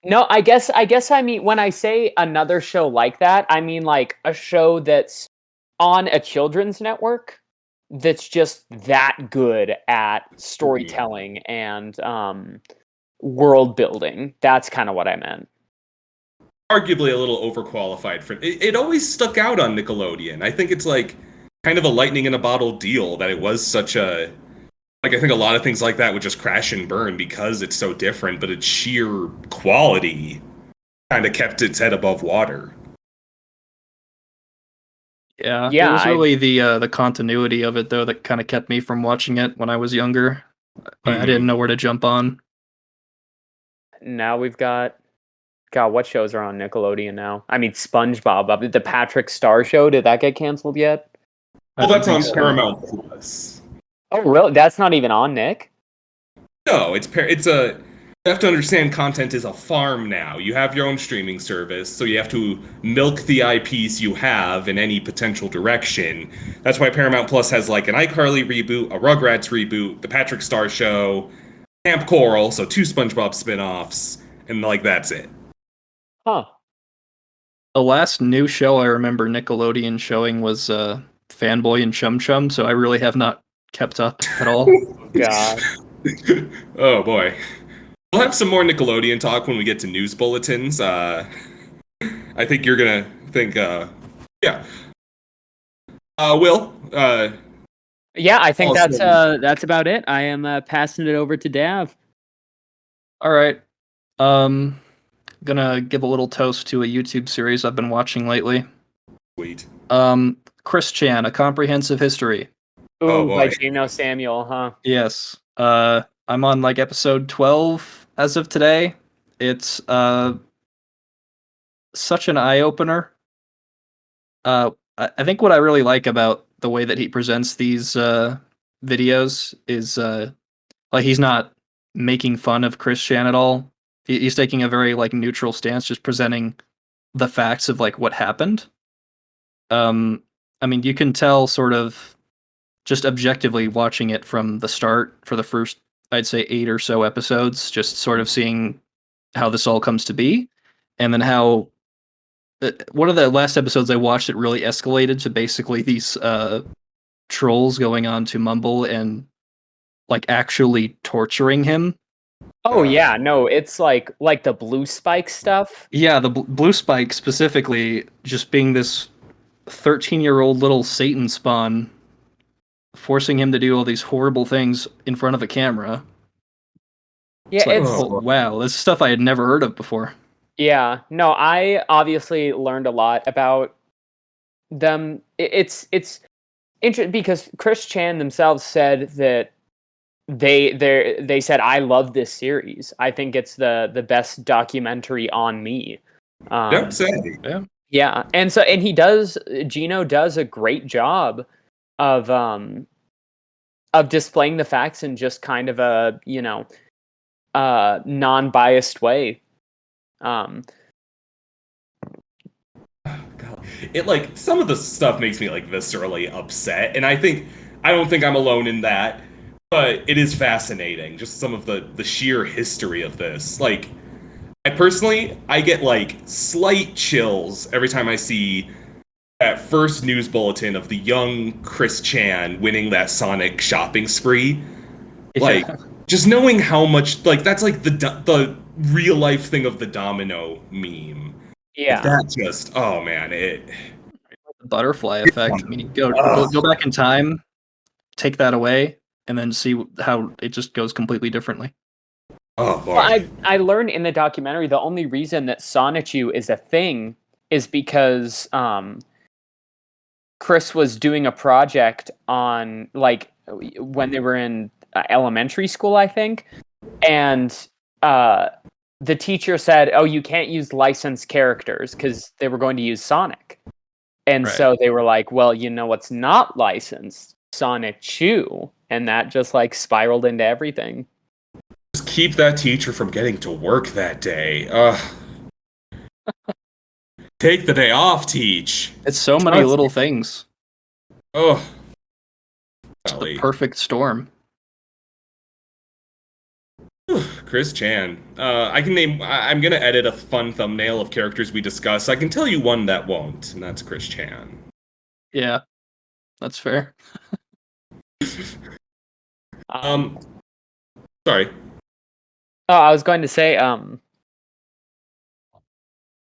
No, I guess I mean, when I say another show like that, I mean like a show that's on a children's network that's just that good at storytelling and world building. That's kind of what I meant. Arguably a little overqualified for it. Always stuck out on Nickelodeon. I think it's like kind of a lightning in a bottle deal that it was such a I think a lot of things like that would just crash and burn because it's so different, but its sheer quality kind of kept its head above water. Yeah, it was really the continuity of it though that kind of kept me from watching it when I was younger. I didn't know where to jump on. Now we've got God, what shows are on Nickelodeon now? I mean, SpongeBob. The Patrick Star Show, did that get canceled yet? Well, that's on Paramount Plus. Oh, really? That's not even on Nick? No, you have to understand content is a farm now. You have your own streaming service, so you have to milk the IPs you have in any potential direction. That's why Paramount Plus has like an iCarly reboot, a Rugrats reboot, the Patrick Star Show, Camp Coral, so 2 SpongeBob spin-offs, and like that's it. Huh. The last new show I remember Nickelodeon showing was Fanboy and Chum Chum, so I really have not kept up at all. God. Oh boy. We'll have some more Nickelodeon talk when we get to news bulletins. I think you're gonna think, yeah. Will, Yeah, I think Also- that's about it. I am passing it over to Dav. All right. Gonna give a little toast to a YouTube series I've been watching lately. sweet. Chris Chan, A Comprehensive History. Ooh, Oh, by boy. Gino Samuel, huh? Yes. I'm on like episode 12 as of today. It's such an eye opener. I think what I really like about the way that he presents these videos is like he's not making fun of Chris Chan at all. He's taking a very like neutral stance, just presenting the facts of like what happened. I mean, you can tell sort of just objectively watching it from the start for the first, I'd say 8 or so episodes, just sort of seeing how this all comes to be, and then how one of the last episodes I watched, it really escalated to basically these trolls going on to Mumble and like actually torturing him. Oh yeah, no, it's like the blue spike stuff. Yeah, the Blue Spike specifically just being this 13-year-old little Satan spawn, forcing him to do all these horrible things in front of a camera. Yeah, Like, it's oh, wow, this is stuff I had never heard of before. yeah. No, I obviously learned a lot about them. It's interesting because Chris Chan themselves said that they said I love this series. I think it's the best documentary on me. Yep, same. Yeah, and Gino does a great job of displaying the facts in just kind of a, non-biased way. God. It like some of the stuff makes me like viscerally upset, and I don't think I'm alone in that. But it is fascinating, just some of the sheer history of this. Like, I get like slight chills every time I see that first news bulletin of the young Chris Chan winning that Sonic shopping spree. Like, just knowing how much, like, that's like the real life thing of the domino meme. Yeah. That just, oh man, it. The butterfly effect. I mean, you go back in time, take that away, and then see how it just goes completely differently. Oh boy. Well, I learned in the documentary the only reason that Sonichu is a thing is because Chris was doing a project on like when they were in elementary school, I think, and the teacher said, "Oh, you can't use licensed characters," because they were going to use Sonic, and Right. so they were like, "Well, you know what's not licensed? Sonichu," and that just like spiraled into everything. Just keep that teacher from getting to work that day. Ugh. Take the day off, teach. It's so many Trust little me. things. Oh. It's the perfect storm. Chris Chan. I can name. I'm gonna edit a fun thumbnail of characters we discuss. I can tell you one that won't, and that's Chris Chan. Yeah, that's fair. Sorry. Oh, I was going to say,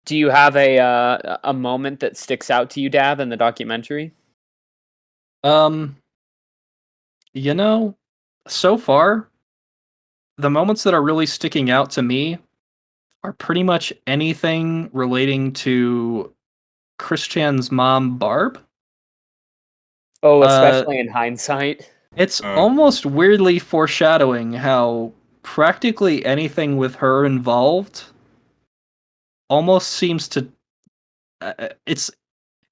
do you have a moment that sticks out to you, Dav, in the documentary? You know, so far, the moments that are really sticking out to me are pretty much anything relating to Chris Chan's mom, Barb. Oh, especially in hindsight. It's almost weirdly foreshadowing how practically anything with her involved almost seems to it's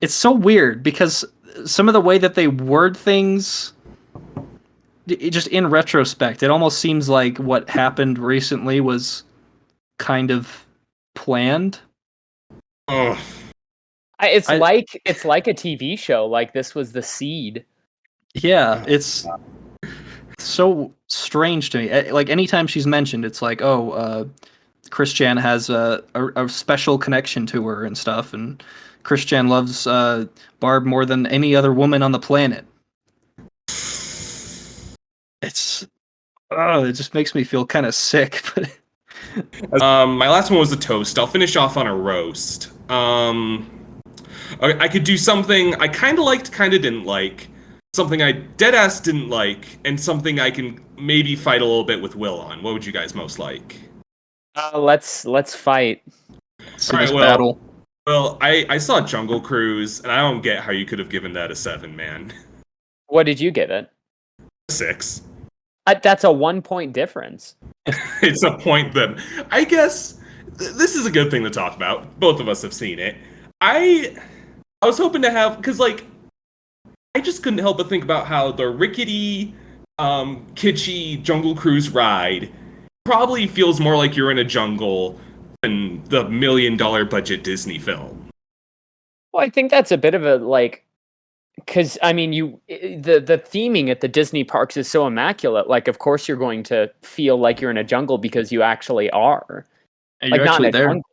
so weird because some of the way that they word things, just in retrospect, it almost seems like what happened recently was kind of planned. It's like a TV show. Like this was the seed. Yeah, it's so strange to me. Like anytime she's mentioned, it's like, oh, Christian has a special connection to her and stuff, and Christian loves Barb more than any other woman on the planet. It just makes me feel kind of sick. My last one was a toast. I'll finish off on a roast. I could do something I kind of liked, kind of didn't like, something I deadass didn't like, and something I can maybe fight a little bit with Will on. What would you guys most like? Let's fight. See this battle. Well, I saw Jungle Cruise, and I don't get how you could have given that a 7, man. What did you give it? 6. That's a 1-point difference. It's a point that I guess this is a good thing to talk about. Both of us have seen it. I was hoping to have, because like I just couldn't help but think about how the rickety, kitschy Jungle Cruise ride probably feels more like you're in a jungle than the $1 million budget Disney film. Well, I think that's a bit of a like, because I mean, the theming at the Disney parks is so immaculate. Like, of course, you're going to feel like you're in a jungle because you actually are. And like, you're not actually in a there. Jungle,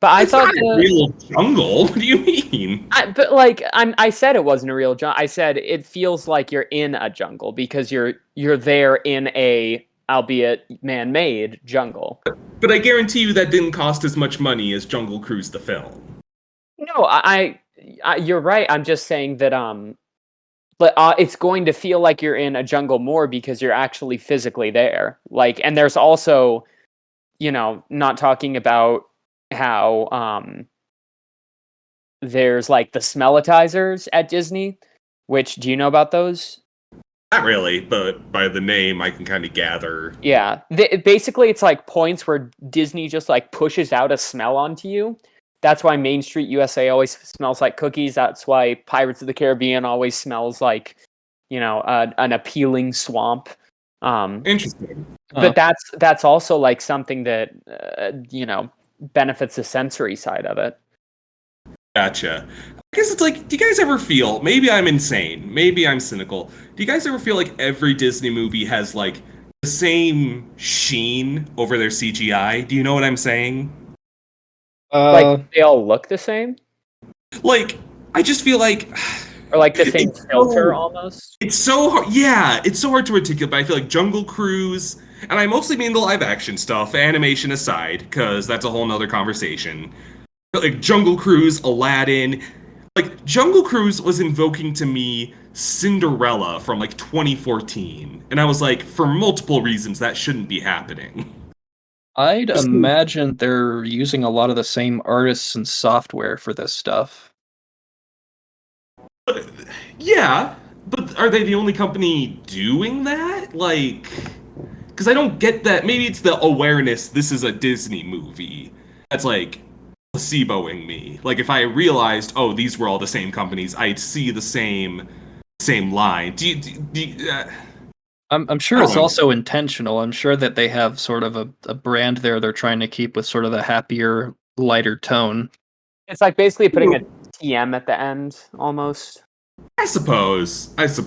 but I It's thought not a real jungle. What do you mean? I said it wasn't a real jungle. I said it feels like you're in a jungle because you're there in a, albeit man-made, jungle. But I guarantee you that didn't cost as much money as Jungle Cruise the film. No, I you're right. I'm just saying that but it's going to feel like you're in a jungle more because you're actually physically there. Like, and there's also, not talking about how there's like the smellitizers at Disney, which, do you know about those? Not really, but by the name I can kind of gather. Yeah, basically it's like points where Disney just like pushes out a smell onto you. That's why Main Street USA always smells like cookies. That's why Pirates of the Caribbean always smells like, an appealing swamp. Interesting. But that's also like something that benefits the sensory side of it. Gotcha. I guess it's like, do you guys ever feel, maybe I'm insane, maybe I'm cynical, do you guys ever feel like every Disney movie has like the same sheen over their CGI? Do you know what I'm saying? Like they all look the same? Like, I just feel like... Or like the same filter almost? It's so hard, yeah, it's so hard to articulate, but I feel like Jungle Cruise, and I mostly mean the live action stuff, animation aside, because that's a whole nother conversation. Like Jungle Cruise, Aladdin, like Jungle Cruise was invoking to me Cinderella from like 2014, and I was like, for multiple reasons, that shouldn't be happening. I'd imagine they're using a lot of the same artists and software for this stuff. Yeah, but are they the only company doing that? Like, because I don't get that. Maybe it's the awareness this is a Disney movie that's like placeboing me. Like, if I realized, oh, these were all the same companies, I'd see the same line. I'm sure it's also intentional. I'm sure that they have sort of a brand there they're trying to keep with sort of the happier, lighter tone. It's like basically putting a TM at the end, almost. I suppose. I think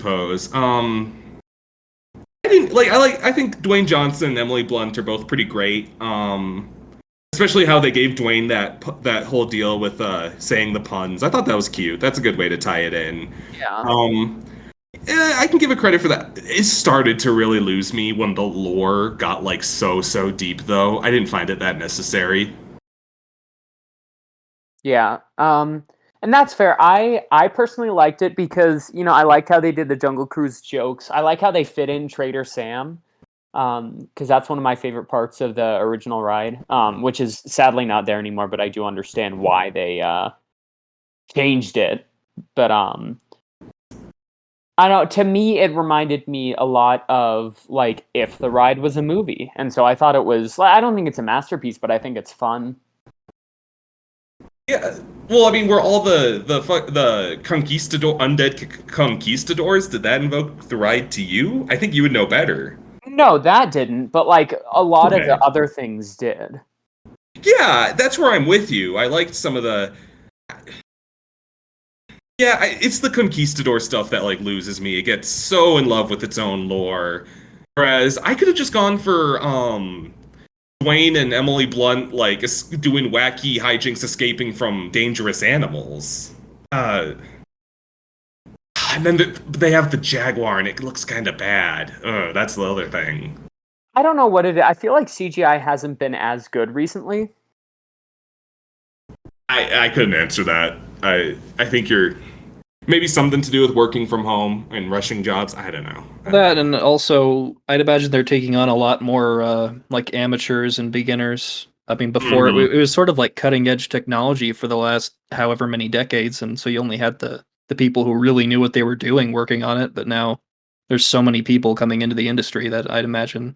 Dwayne Johnson and Emily Blunt are both pretty great. Especially how they gave Dwayne that whole deal with saying the puns. I thought that was cute. That's a good way to tie it in. Yeah. I can give it credit for that. It started to really lose me when the lore got like so deep, though. I didn't find it that necessary. Yeah. And that's fair. I personally liked it because, I liked how they did the Jungle Cruise jokes. I like how they fit in Trader Sam, because that's one of my favorite parts of the original ride, which is sadly not there anymore, but I do understand why they changed it. But I don't know, to me, it reminded me a lot of, like, If the Ride was a movie. And so I thought it was, I don't think it's a masterpiece, but I think it's fun. Yeah, well, I mean, were all the undead conquistadors, did that invoke the ride to you? I think you would know better. No, that didn't, but like a lot of the other things did. Yeah, that's where I'm with you. I liked some of the... Yeah, it's the conquistador stuff that like loses me. It gets so in love with its own lore. Whereas I could have just gone for Dwayne and Emily Blunt like doing wacky hijinks, escaping from dangerous animals. And then they have the jaguar, and it looks kind of bad. That's the other thing. I don't know what it is. I feel like CGI hasn't been as good recently. I couldn't answer that. I think you're maybe something to do with working from home and rushing jobs. I don't know. That, and also, I'd imagine they're taking on a lot more like amateurs and beginners. I mean, before it was sort of like cutting edge technology for the last however many decades, and so you only had the people who really knew what they were doing working on it. But now there's so many people coming into the industry that I'd imagine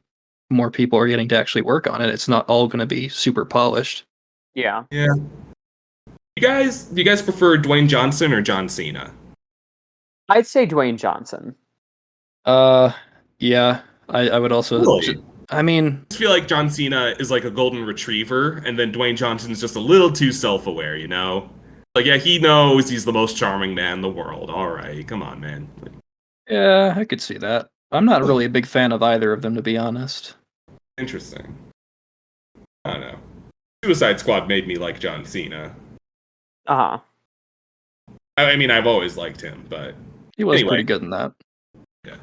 more people are getting to actually work on it. It's not all going to be super polished. Yeah. Yeah. Do you guys prefer Dwayne Johnson or John Cena? I'd say Dwayne Johnson. Yeah, I would also. Really? I mean, I just feel like John Cena is like a golden retriever, and then Dwayne Johnson's just a little too self-aware, you know? Like, yeah, he knows he's the most charming man in the world. All right, come on, man. yeah, I could see that. I'm not really a big fan of either of them, to be honest. Interesting. I don't know. Suicide Squad made me like John Cena. Uh-huh. I mean, I've always liked him, but He was Anyway. pretty good in that. yeah.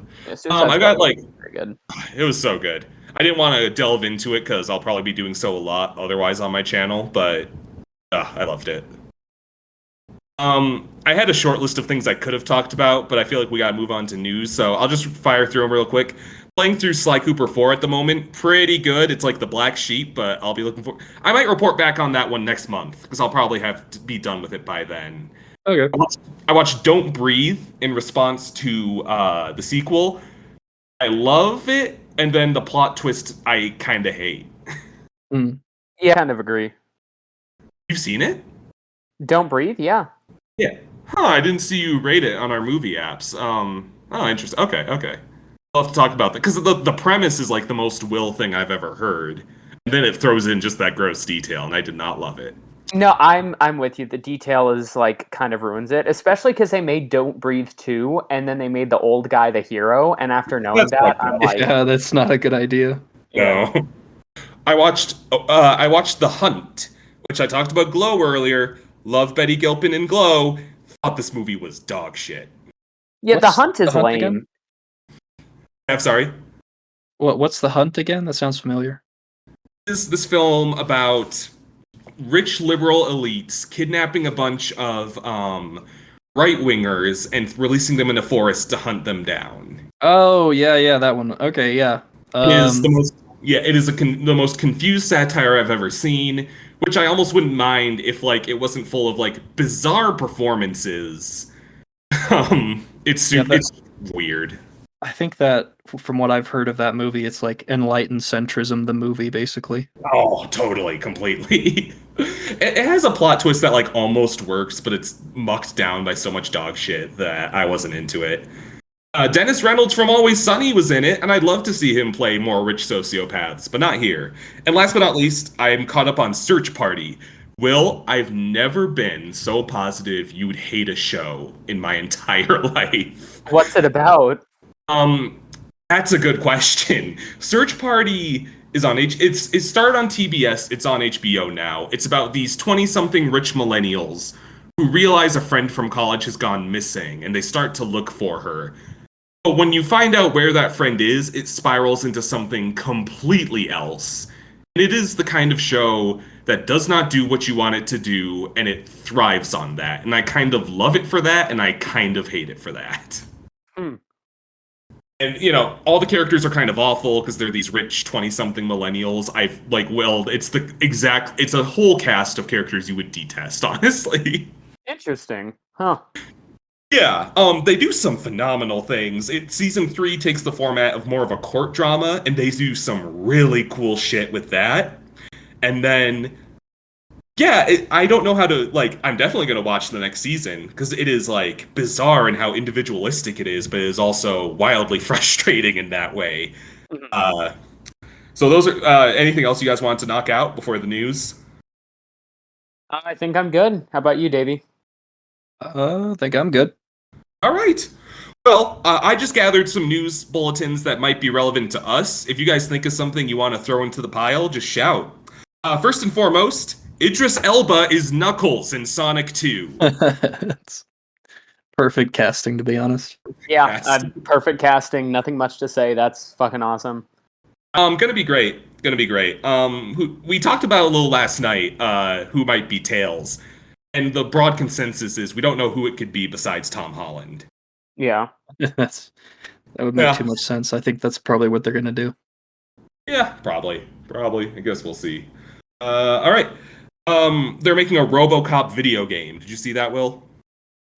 I I got like very good. it was so good. I didn't want to delve into it because I'll probably be doing so a lot otherwise on my channel, but I loved it. I had a short list of things I could have talked about, but I feel like we gotta move on to news, so I'll just fire through them real quick. Playing through Sly Cooper 4 at the moment, pretty good. It's like the black sheep, but I'll be looking for. I might report back on that one next month because I'll probably have to be done with it by then. Okay. I watched Don't Breathe in response to the sequel. I love it, and then the plot twist I kind of hate. Yeah, kind of agree. You've seen it? Don't Breathe, yeah. Yeah. Huh, I didn't see you rate it on our movie apps. Oh, interesting. Okay. We'll have to talk about that, because the premise is like the most Will thing I've ever heard. And then it throws in just that gross detail, and I did not love it. No, I'm with you. The detail is like kind of ruins it, especially because they made Don't Breathe 2, and then they made the old guy the hero. And after knowing that, I'm like, Yeah, that's not a good idea. No. I watched The Hunt, which I talked about Glow earlier. Love Betty Gilpin in Glow. Thought this movie was dog shit. yeah, The What's Hunt is The Hunt lame. again? I'm sorry. What's The Hunt again? That sounds familiar. This film about rich liberal elites kidnapping a bunch of right-wingers and releasing them in a forest to hunt them down. Oh, yeah, that one. Okay, yeah. It is the most confused satire I've ever seen, which I almost wouldn't mind if like it wasn't full of like bizarre performances. It's weird. I think that from what I've heard of that movie, it's like enlightened centrism, the movie, basically. Oh, totally, completely. It has a plot twist that like almost works, but it's mucked down by so much dog shit that I wasn't into it. Dennis Reynolds from Always Sunny was in it, and I'd love to see him play more rich sociopaths, but not here. And last but not least, I'm caught up on Search Party. Will, I've never been so positive you would hate a show in my entire life. What's it about? That's a good question. Search Party is on it started on TBS, it's on HBO now. It's about these 20-something rich millennials who realize a friend from college has gone missing, and they start to look for her. But when you find out where that friend is, it spirals into something completely else. And it is the kind of show that does not do what you want it to do, and it thrives on that. And I kind of love it for that, and I kind of hate it for that. And, you know, all the characters are kind of awful because they're these rich 20-something millennials. It's a whole cast of characters you would detest, honestly. Interesting. Huh. Yeah, they do some phenomenal things. Season 3 takes the format of more of a court drama, and they do some really cool shit with that. And then, yeah, I don't know how to, like, I'm definitely going to watch the next season, because it is, like, bizarre in how individualistic it is, but it is also wildly frustrating in that way. So those are, anything else you guys want to knock out before the news? I think I'm good. How about you, Davey? I think I'm good. All right. Well, I just gathered some news bulletins that might be relevant to us. If you guys think of something you want to throw into the pile, just shout. First and foremost, Idris Elba is Knuckles in Sonic 2. It's perfect casting, to be honest. Yeah, Yes. perfect casting. Nothing much to say. That's fucking awesome. Gonna be great. Gonna be great. We talked about a little last night, who might be Tails. And the broad consensus is we don't know who it could be besides Tom Holland. Yeah. That would make Yeah. too much sense. I think that's probably what they're gonna do. Yeah, probably. I guess we'll see. All right. They're making a RoboCop video game. Did you see that, Will?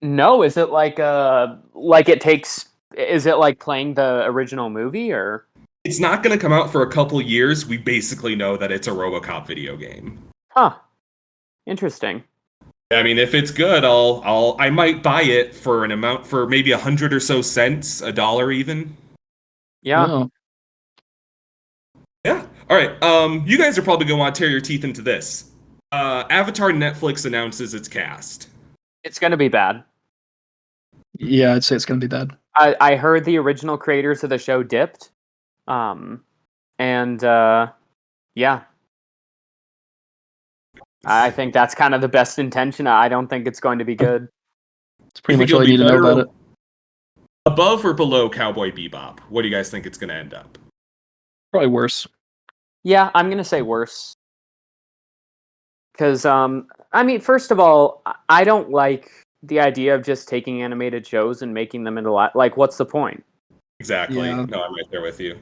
No, is it like it takes? Is it like playing the original movie or? It's not going to come out for a couple years. We basically know that it's a RoboCop video game. Huh. Interesting. I mean, if it's good, I might buy it for an amount for maybe 100 or so cents, $1 even. Yeah. No. Yeah. All right. You guys are probably going to want to tear your teeth into this. Avatar Netflix announces its cast. It's gonna be bad. Yeah, I'd say it's gonna be bad. I heard the original creators of the show dipped. Yeah. I think that's kind of the best intention. I don't think it's going to be good. It's pretty You much think all it'll you need be to know better about it. Above or below Cowboy Bebop? What do you guys think it's going to end up? Probably worse. Yeah, I'm gonna say worse. Because I mean, first of all, I don't like the idea of just taking animated shows and making them into like, what's the point? Exactly. Yeah. No, I'm right there with you.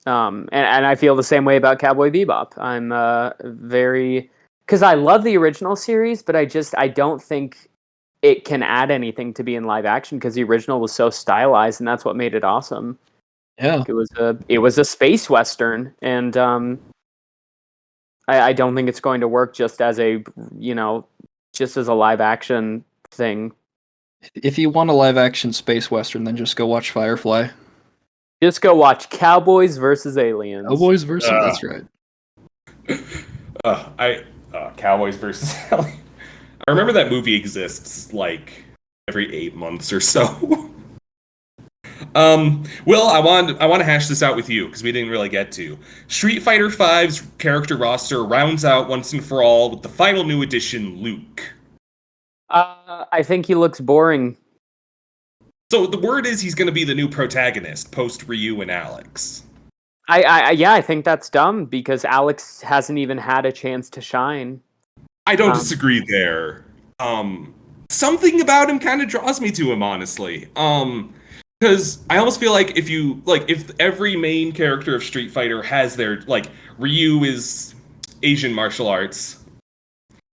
And I feel the same way about Cowboy Bebop. I'm very because I love the original series, but I don't think it can add anything to be in live action because the original was so stylized, and that's what made it awesome. Yeah. It was a space western, and I don't think it's going to work just as a live action thing. If you want a live action space western, then just go watch Firefly. Just go watch Cowboys versus Aliens. Cowboys versus. That's right. Cowboys versus Aliens. I remember that movie exists like every 8 months or so. Will, I want to hash this out with you because we didn't really get to. Street Fighter V's character roster rounds out once and for all with the final new addition, Luke. I think he looks boring. So the word is he's going to be the new protagonist post Ryu and Alex. I think that's dumb because Alex hasn't even had a chance to shine. I don't disagree there. Something about him kind of draws me to him, honestly. Because I almost feel like if every main character of Street Fighter has their Ryu is Asian martial arts,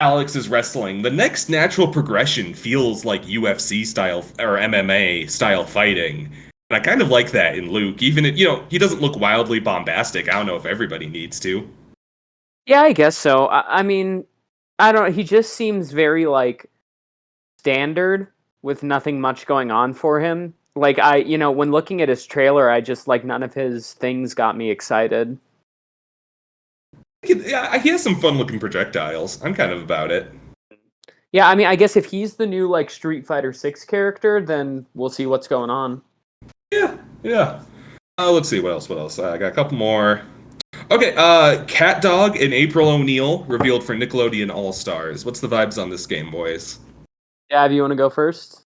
Alex is wrestling, the next natural progression feels like UFC style or MMA style fighting. And I kind of like that in Luke, even if, he doesn't look wildly bombastic. I don't know if everybody needs to. Yeah, I guess so. I mean, I don't know. He just seems very standard with nothing much going on for him. When looking at his trailer, I just none of his things got me excited. Yeah, he has some fun-looking projectiles. I'm kind of about it. Yeah, I mean, I guess if he's the new Street Fighter 6 character, then we'll see what's going on. Yeah. Let's see what else. I got a couple more. Okay, CatDog and April O'Neil revealed for Nickelodeon All Stars. What's the vibes on this game, boys? Dav, you want to go first?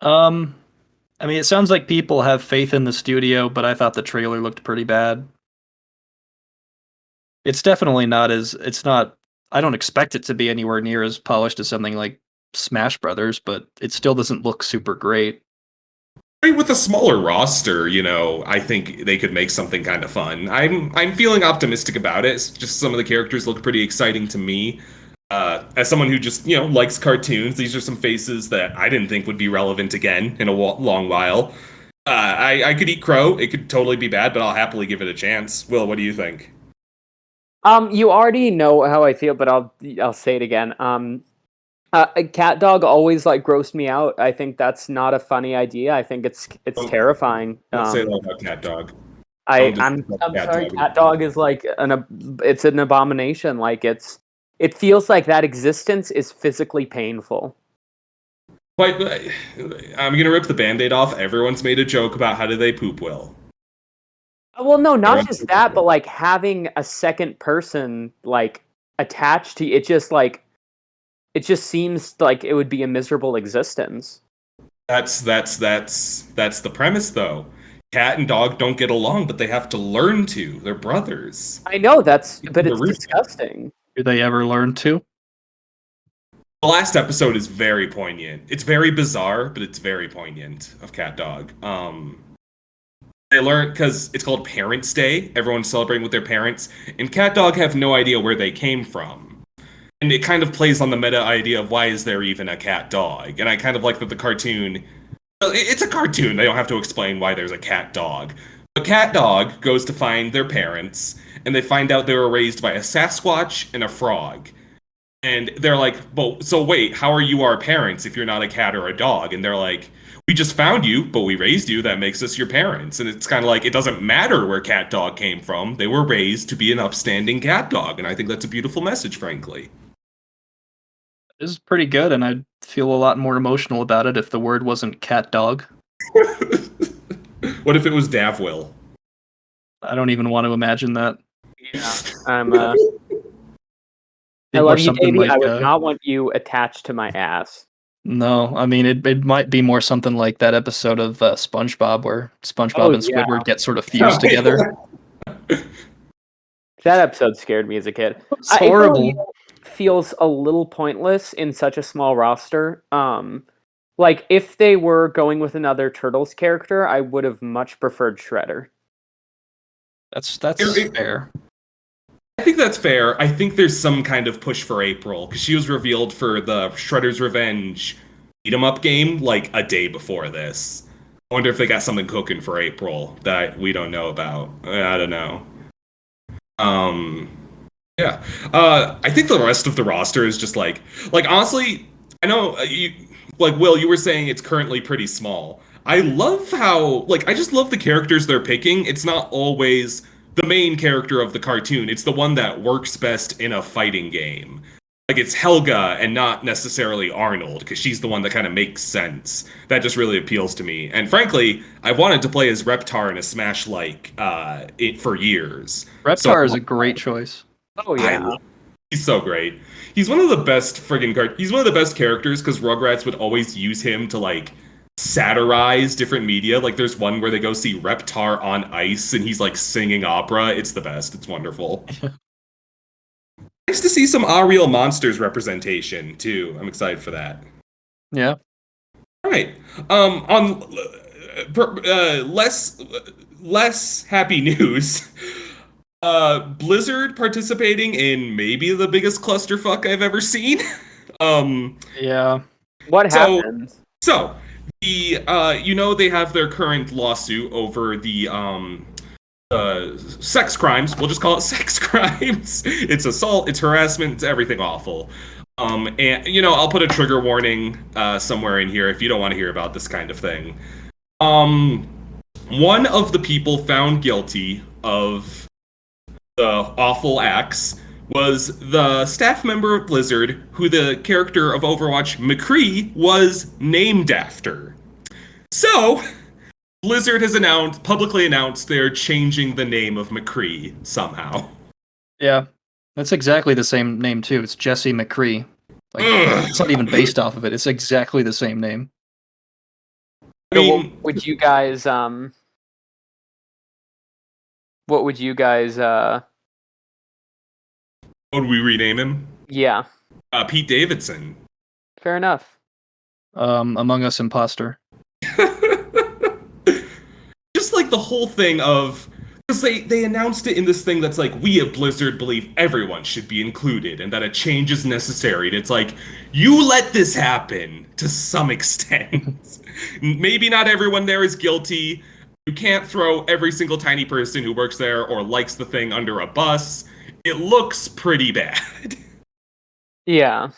I mean, it sounds like people have faith in the studio, but I thought the trailer looked pretty bad. It's definitely not I don't expect it to be anywhere near as polished as something like Smash Brothers, but it still doesn't look super great. I mean, with a smaller roster, I think they could make something kind of fun. I'm feeling optimistic about it. It's just some of the characters look pretty exciting to me. As someone who just, likes cartoons, these are some faces that I didn't think would be relevant again in a long while. I could eat crow. It could totally be bad, but I'll happily give it a chance. Will, what do you think? You already know how I feel, but I'll say it again. CatDog always grossed me out. I think that's not a funny idea. I think it's terrifying. Don't say that about CatDog. I'm sorry. CatDog is it's an abomination. It feels like that existence is physically painful. But I'm gonna rip the Band-Aid off. Everyone's made a joke about how do they poop Will. Well, no, not Everyone's just poop that, Will. but like having a second person like attached to it just like it just seems like it would be a miserable existence. That's the premise, though. Cat and dog don't get along, but they have to learn to. They're brothers. I know but The it's root- disgusting. Do they ever learn to? The last episode is very poignant. It's very bizarre, but it's very poignant of Cat Dog. They learn because it's called Parents' Day. Everyone's celebrating with their parents, and Cat Dog have no idea where they came from. And it kind of plays on the meta idea of why is there even a cat dog? And I kind of like that the cartoon. It's a cartoon. They don't have to explain why there's a cat dog. But Cat Dog goes to find their parents, and they find out they were raised by a Sasquatch and a frog. And they're like, well, so wait, how are you our parents if you're not a cat or a dog? And they're like, we just found you, but we raised you. That makes us your parents. And it's kind of like, it doesn't matter where Cat Dog came from. They were raised to be an upstanding cat dog. And I think that's a beautiful message, frankly. This is pretty good, and I'd feel a lot more emotional about it if the word wasn't cat dog. What if it was Davwill? I don't even want to imagine that. Yeah, I'm. Be I more love you, something Davey. like, I would not want you attached to my ass. No, I mean it might be more something like that episode of SpongeBob where SpongeBob and yeah. Squidward get sort of fused together. That episode scared me as a kid. It's horrible. April feels a little pointless in such a small roster. Like if they were going with another Turtles character, I would have much preferred Shredder. That's It- fair. I think that's fair. I think there's some kind of push for April because she was revealed for the Shredder's Revenge beat 'em up game like a day before this. I wonder if they got something cooking for April that we don't know about. I don't know. Yeah. I think the rest of the roster is just like honestly, I know you like Will, you were saying it's currently pretty small. I love how I just love the characters they're picking. It's not always the main character of the cartoon. It's the one that works best in a fighting game. Like it's Helga and not necessarily Arnold, because she's the one that kind of makes sense. That just really appeals to me. And frankly, I wanted to play as Reptar in a Smash for years. Reptar is a great choice. Oh yeah. He's so great. He's one of the best he's one of the best characters because Rugrats would always use him to satirize different media. Like there's one where they go see Reptar on ice and he's singing opera. It's the best. It's wonderful. Nice to see some Real Monsters representation too. I'm excited for that. Yeah. All right. On less happy news. Blizzard participating in maybe the biggest clusterfuck I've ever seen. Yeah. What happened? So the they have their current lawsuit over the sex crimes. We'll just call it sex crimes. It's assault, it's harassment, it's everything awful. And I'll put a trigger warning somewhere in here if you don't want to hear about this kind of thing. One of the people found guilty of the awful acts was the staff member of Blizzard who the character of Overwatch, McCree, was named after. So, Blizzard has publicly announced they're changing the name of McCree somehow. Yeah. That's exactly the same name too. It's Jesse McCree. It's not even based off of it. It's exactly the same name. I mean, what would you guys what would we rename him? Yeah. Pete Davidson. Fair enough. Among Us Imposter. Just the whole thing of because they announced it in this thing that's we at Blizzard believe everyone should be included and that a change is necessary. And it's you let this happen to some extent. Maybe not everyone there is guilty. You can't throw every single tiny person who works there or likes the thing under a bus. It looks pretty bad. Yeah.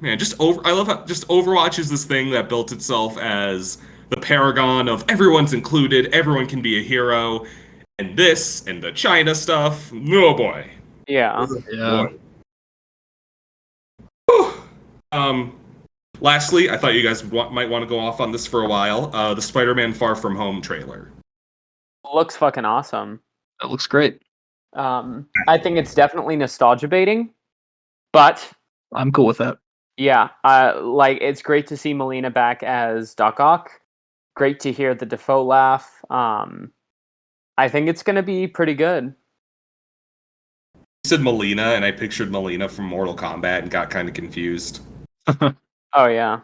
Man, I love how just Overwatch is this thing that built itself as the paragon of everyone's included, everyone can be a hero, and this and the China stuff. Oh boy. Yeah. Yeah. Boy. Lastly, I thought you guys might want to go off on this for a while. The Spider-Man Far From Home trailer. Looks fucking awesome. That looks great. I think it's definitely nostalgia baiting, but I'm cool with that. yeah, like it's great to see Melina back as Doc Ock. Great to hear the Defoe laugh. I think it's gonna be pretty good. You said Melina, and I pictured Melina from Mortal Kombat and got kind of confused. Oh yeah.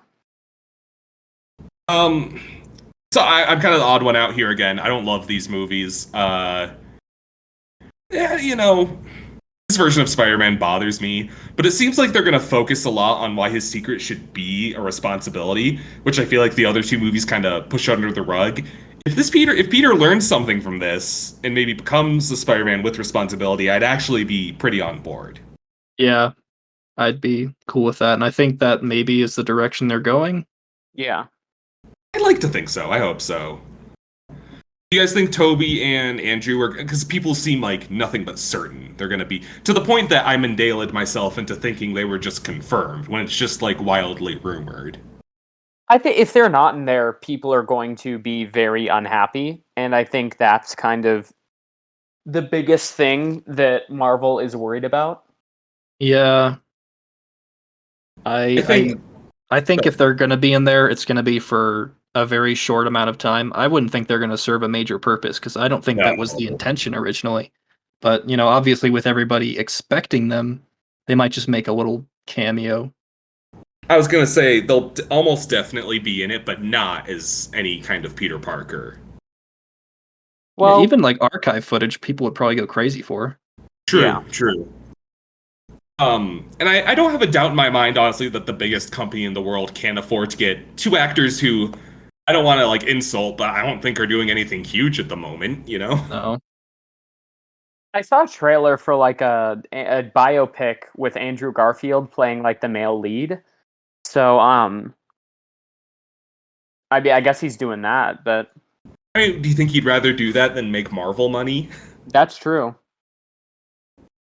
So I'm kind of the odd one out here again. I don't love these movies. Yeah, this version of Spider-Man bothers me, but it seems like they're going to focus a lot on why his secret should be a responsibility, which I feel like the other two movies kind of push under the rug. If Peter learns something from this and maybe becomes a Spider-Man with responsibility, I'd actually be pretty on board. Yeah, I'd be cool with that, and I think that maybe is the direction they're going. Yeah. I'd like to think so. I hope so. Do you guys think Toby and Andrew are... Because people seem like nothing but certain they're going to be... To the point that I Mandala'd myself into thinking they were just confirmed, when it's just, like, wildly rumored. I think if they're not in there, people are going to be very unhappy, and I think that's kind of the biggest thing that Marvel is worried about. Yeah. I think if they're going to be in there, it's going to be for a very short amount of time. I wouldn't think they're going to serve a major purpose, because I don't think that was the intention originally. But, obviously with everybody expecting them, they might just make a little cameo. I was going to say, they'll almost definitely be in it, but not as any kind of Peter Parker. Well, even like archive footage, people would probably go crazy for. True. And I don't have a doubt in my mind, honestly, that the biggest company in the world can't afford to get two actors who I don't want to like insult, but I don't think are doing anything huge at the moment, No. I saw a trailer for like a biopic with Andrew Garfield playing like the male lead. So I guess he's doing that, but I mean, do you think he'd rather do that than make Marvel money? That's true.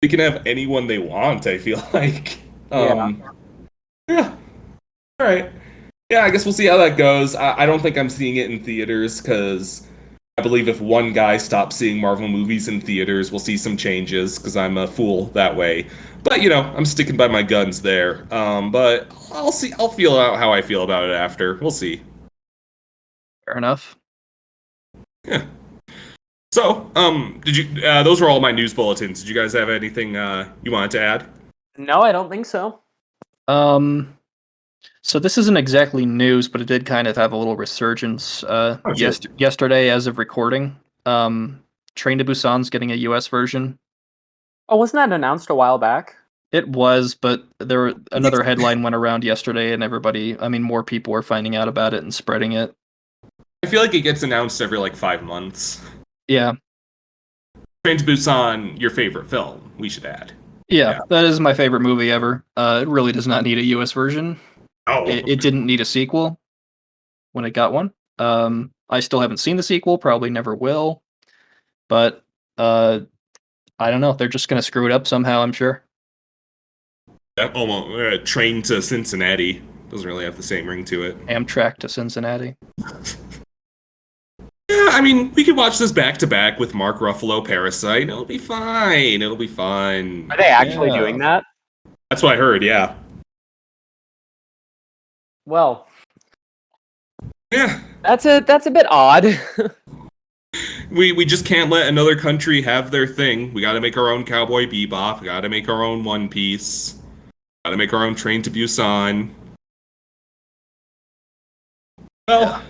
They can have anyone they want, I feel like. Yeah. All right. Yeah, I guess we'll see how that goes. I don't think I'm seeing it in theaters, because I believe if one guy stops seeing Marvel movies in theaters, we'll see some changes, because I'm a fool that way. But, I'm sticking by my guns there. But I'll see. I'll feel out how I feel about it after. We'll see. Fair enough. Yeah. So, did you? Those were all my news bulletins. Did you guys have anything you wanted to add? No, I don't think so. So this isn't exactly news, but it did kind of have a little resurgence. Yesterday, as of recording, Train to Busan's getting a U.S. version. Oh, wasn't that announced a while back? It was, but another headline went around yesterday, and more people were finding out about it and spreading it. I feel like it gets announced every 5 months. Yeah. Train to Busan, your favorite film, we should add. Yeah, that is my favorite movie ever. It really does not need a U.S. version. Oh. It didn't need a sequel when it got one. I still haven't seen the sequel, probably never will. But I don't know. They're just going to screw it up somehow, I'm sure. Almost Train to Cincinnati. Doesn't really have the same ring to it. Amtrak to Cincinnati. Yeah, we could watch this back to back with Mark Ruffalo Parasite. It'll be fine. Are they actually doing that? That's what I heard, yeah. Well, yeah. That's a bit odd. We just can't let another country have their thing. We gotta make our own Cowboy Bebop. We gotta make our own One Piece. Gotta make our own Train to Busan. Well,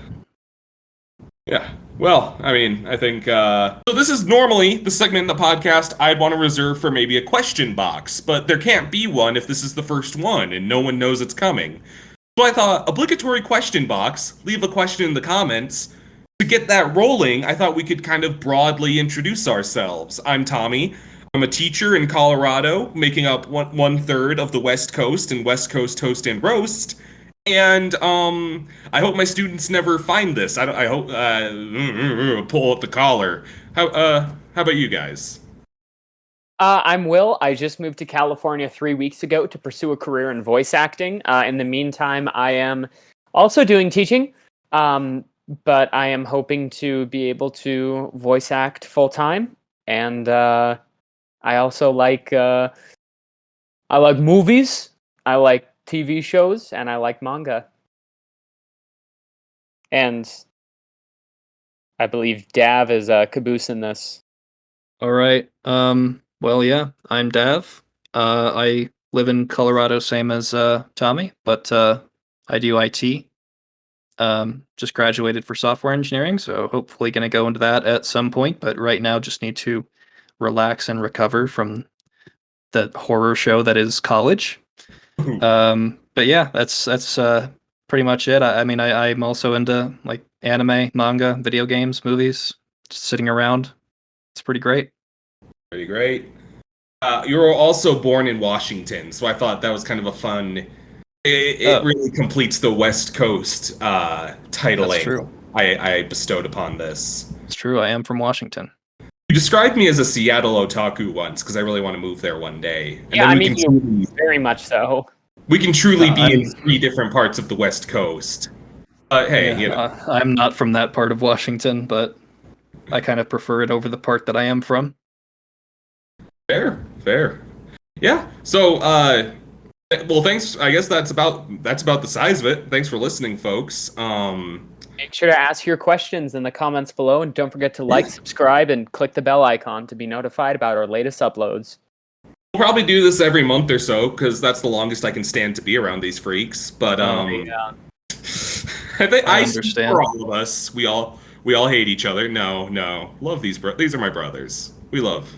yeah. Well, I think, so this is normally the segment in the podcast I'd want to reserve for maybe a question box, but there can't be one if this is the first one and no one knows it's coming. So I thought, obligatory question box, leave a question in the comments. To get that rolling, I thought we could kind of broadly introduce ourselves. I'm Tommy. I'm a teacher in Colorado, making up one third of the West Coast and West Coast Toast and Roast. And I hope my students never find this. I hope pull up the collar. How about you guys? I'm Will. I just moved to California 3 weeks ago to pursue a career in voice acting. In the meantime, I am also doing teaching, but I am hoping to be able to voice act full time. And I also like movies. I like TV shows, and I like manga. And I believe Dav is caboose in this. All right. Well, yeah, I'm Dav. I live in Colorado, same as Tommy, but I do IT. Just graduated for software engineering, so hopefully going to go into that at some point. But right now, just need to relax and recover from the horror show that is college. But yeah, that's pretty much it. I mean, I'm also into like anime, manga, video games, movies. Just sitting around. It's pretty great. Pretty great. You were also born in Washington, so I thought that was kind of a fun. It really completes the West Coast titling That's true. I bestowed upon this. It's true. I am from Washington. You described me as a Seattle otaku once because I really want to move there one day. And Yeah, then I we mean, can you very much so. we can truly be in I'm- 3 different parts of the West Coast. Hey, Yeah, you know, I'm not from that part of Washington, but I kind of prefer it over the part that I am from. fair. Yeah. So, well, thanks. I guess that's about the size of it. Thanks for listening, folks. Make sure to ask your questions in the comments below, and don't forget to like, subscribe, and click the bell icon to be notified about our latest uploads. We'll probably do this every month or so because that's the longest I can stand to be around these freaks. But Yeah. I think I I speak understand. for all of us. We all hate each other. No, love these. These are my brothers. We love.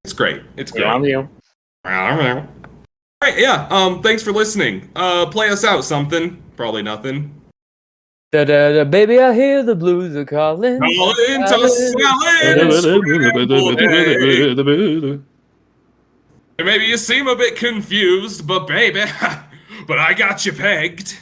It's great. It's great. Love you. All right. Yeah. Thanks for listening. Play us out something. Probably nothing. Da baby, I hear the blues are calling. Calling to silence. Maybe you seem a bit confused, but baby, but I got you pegged.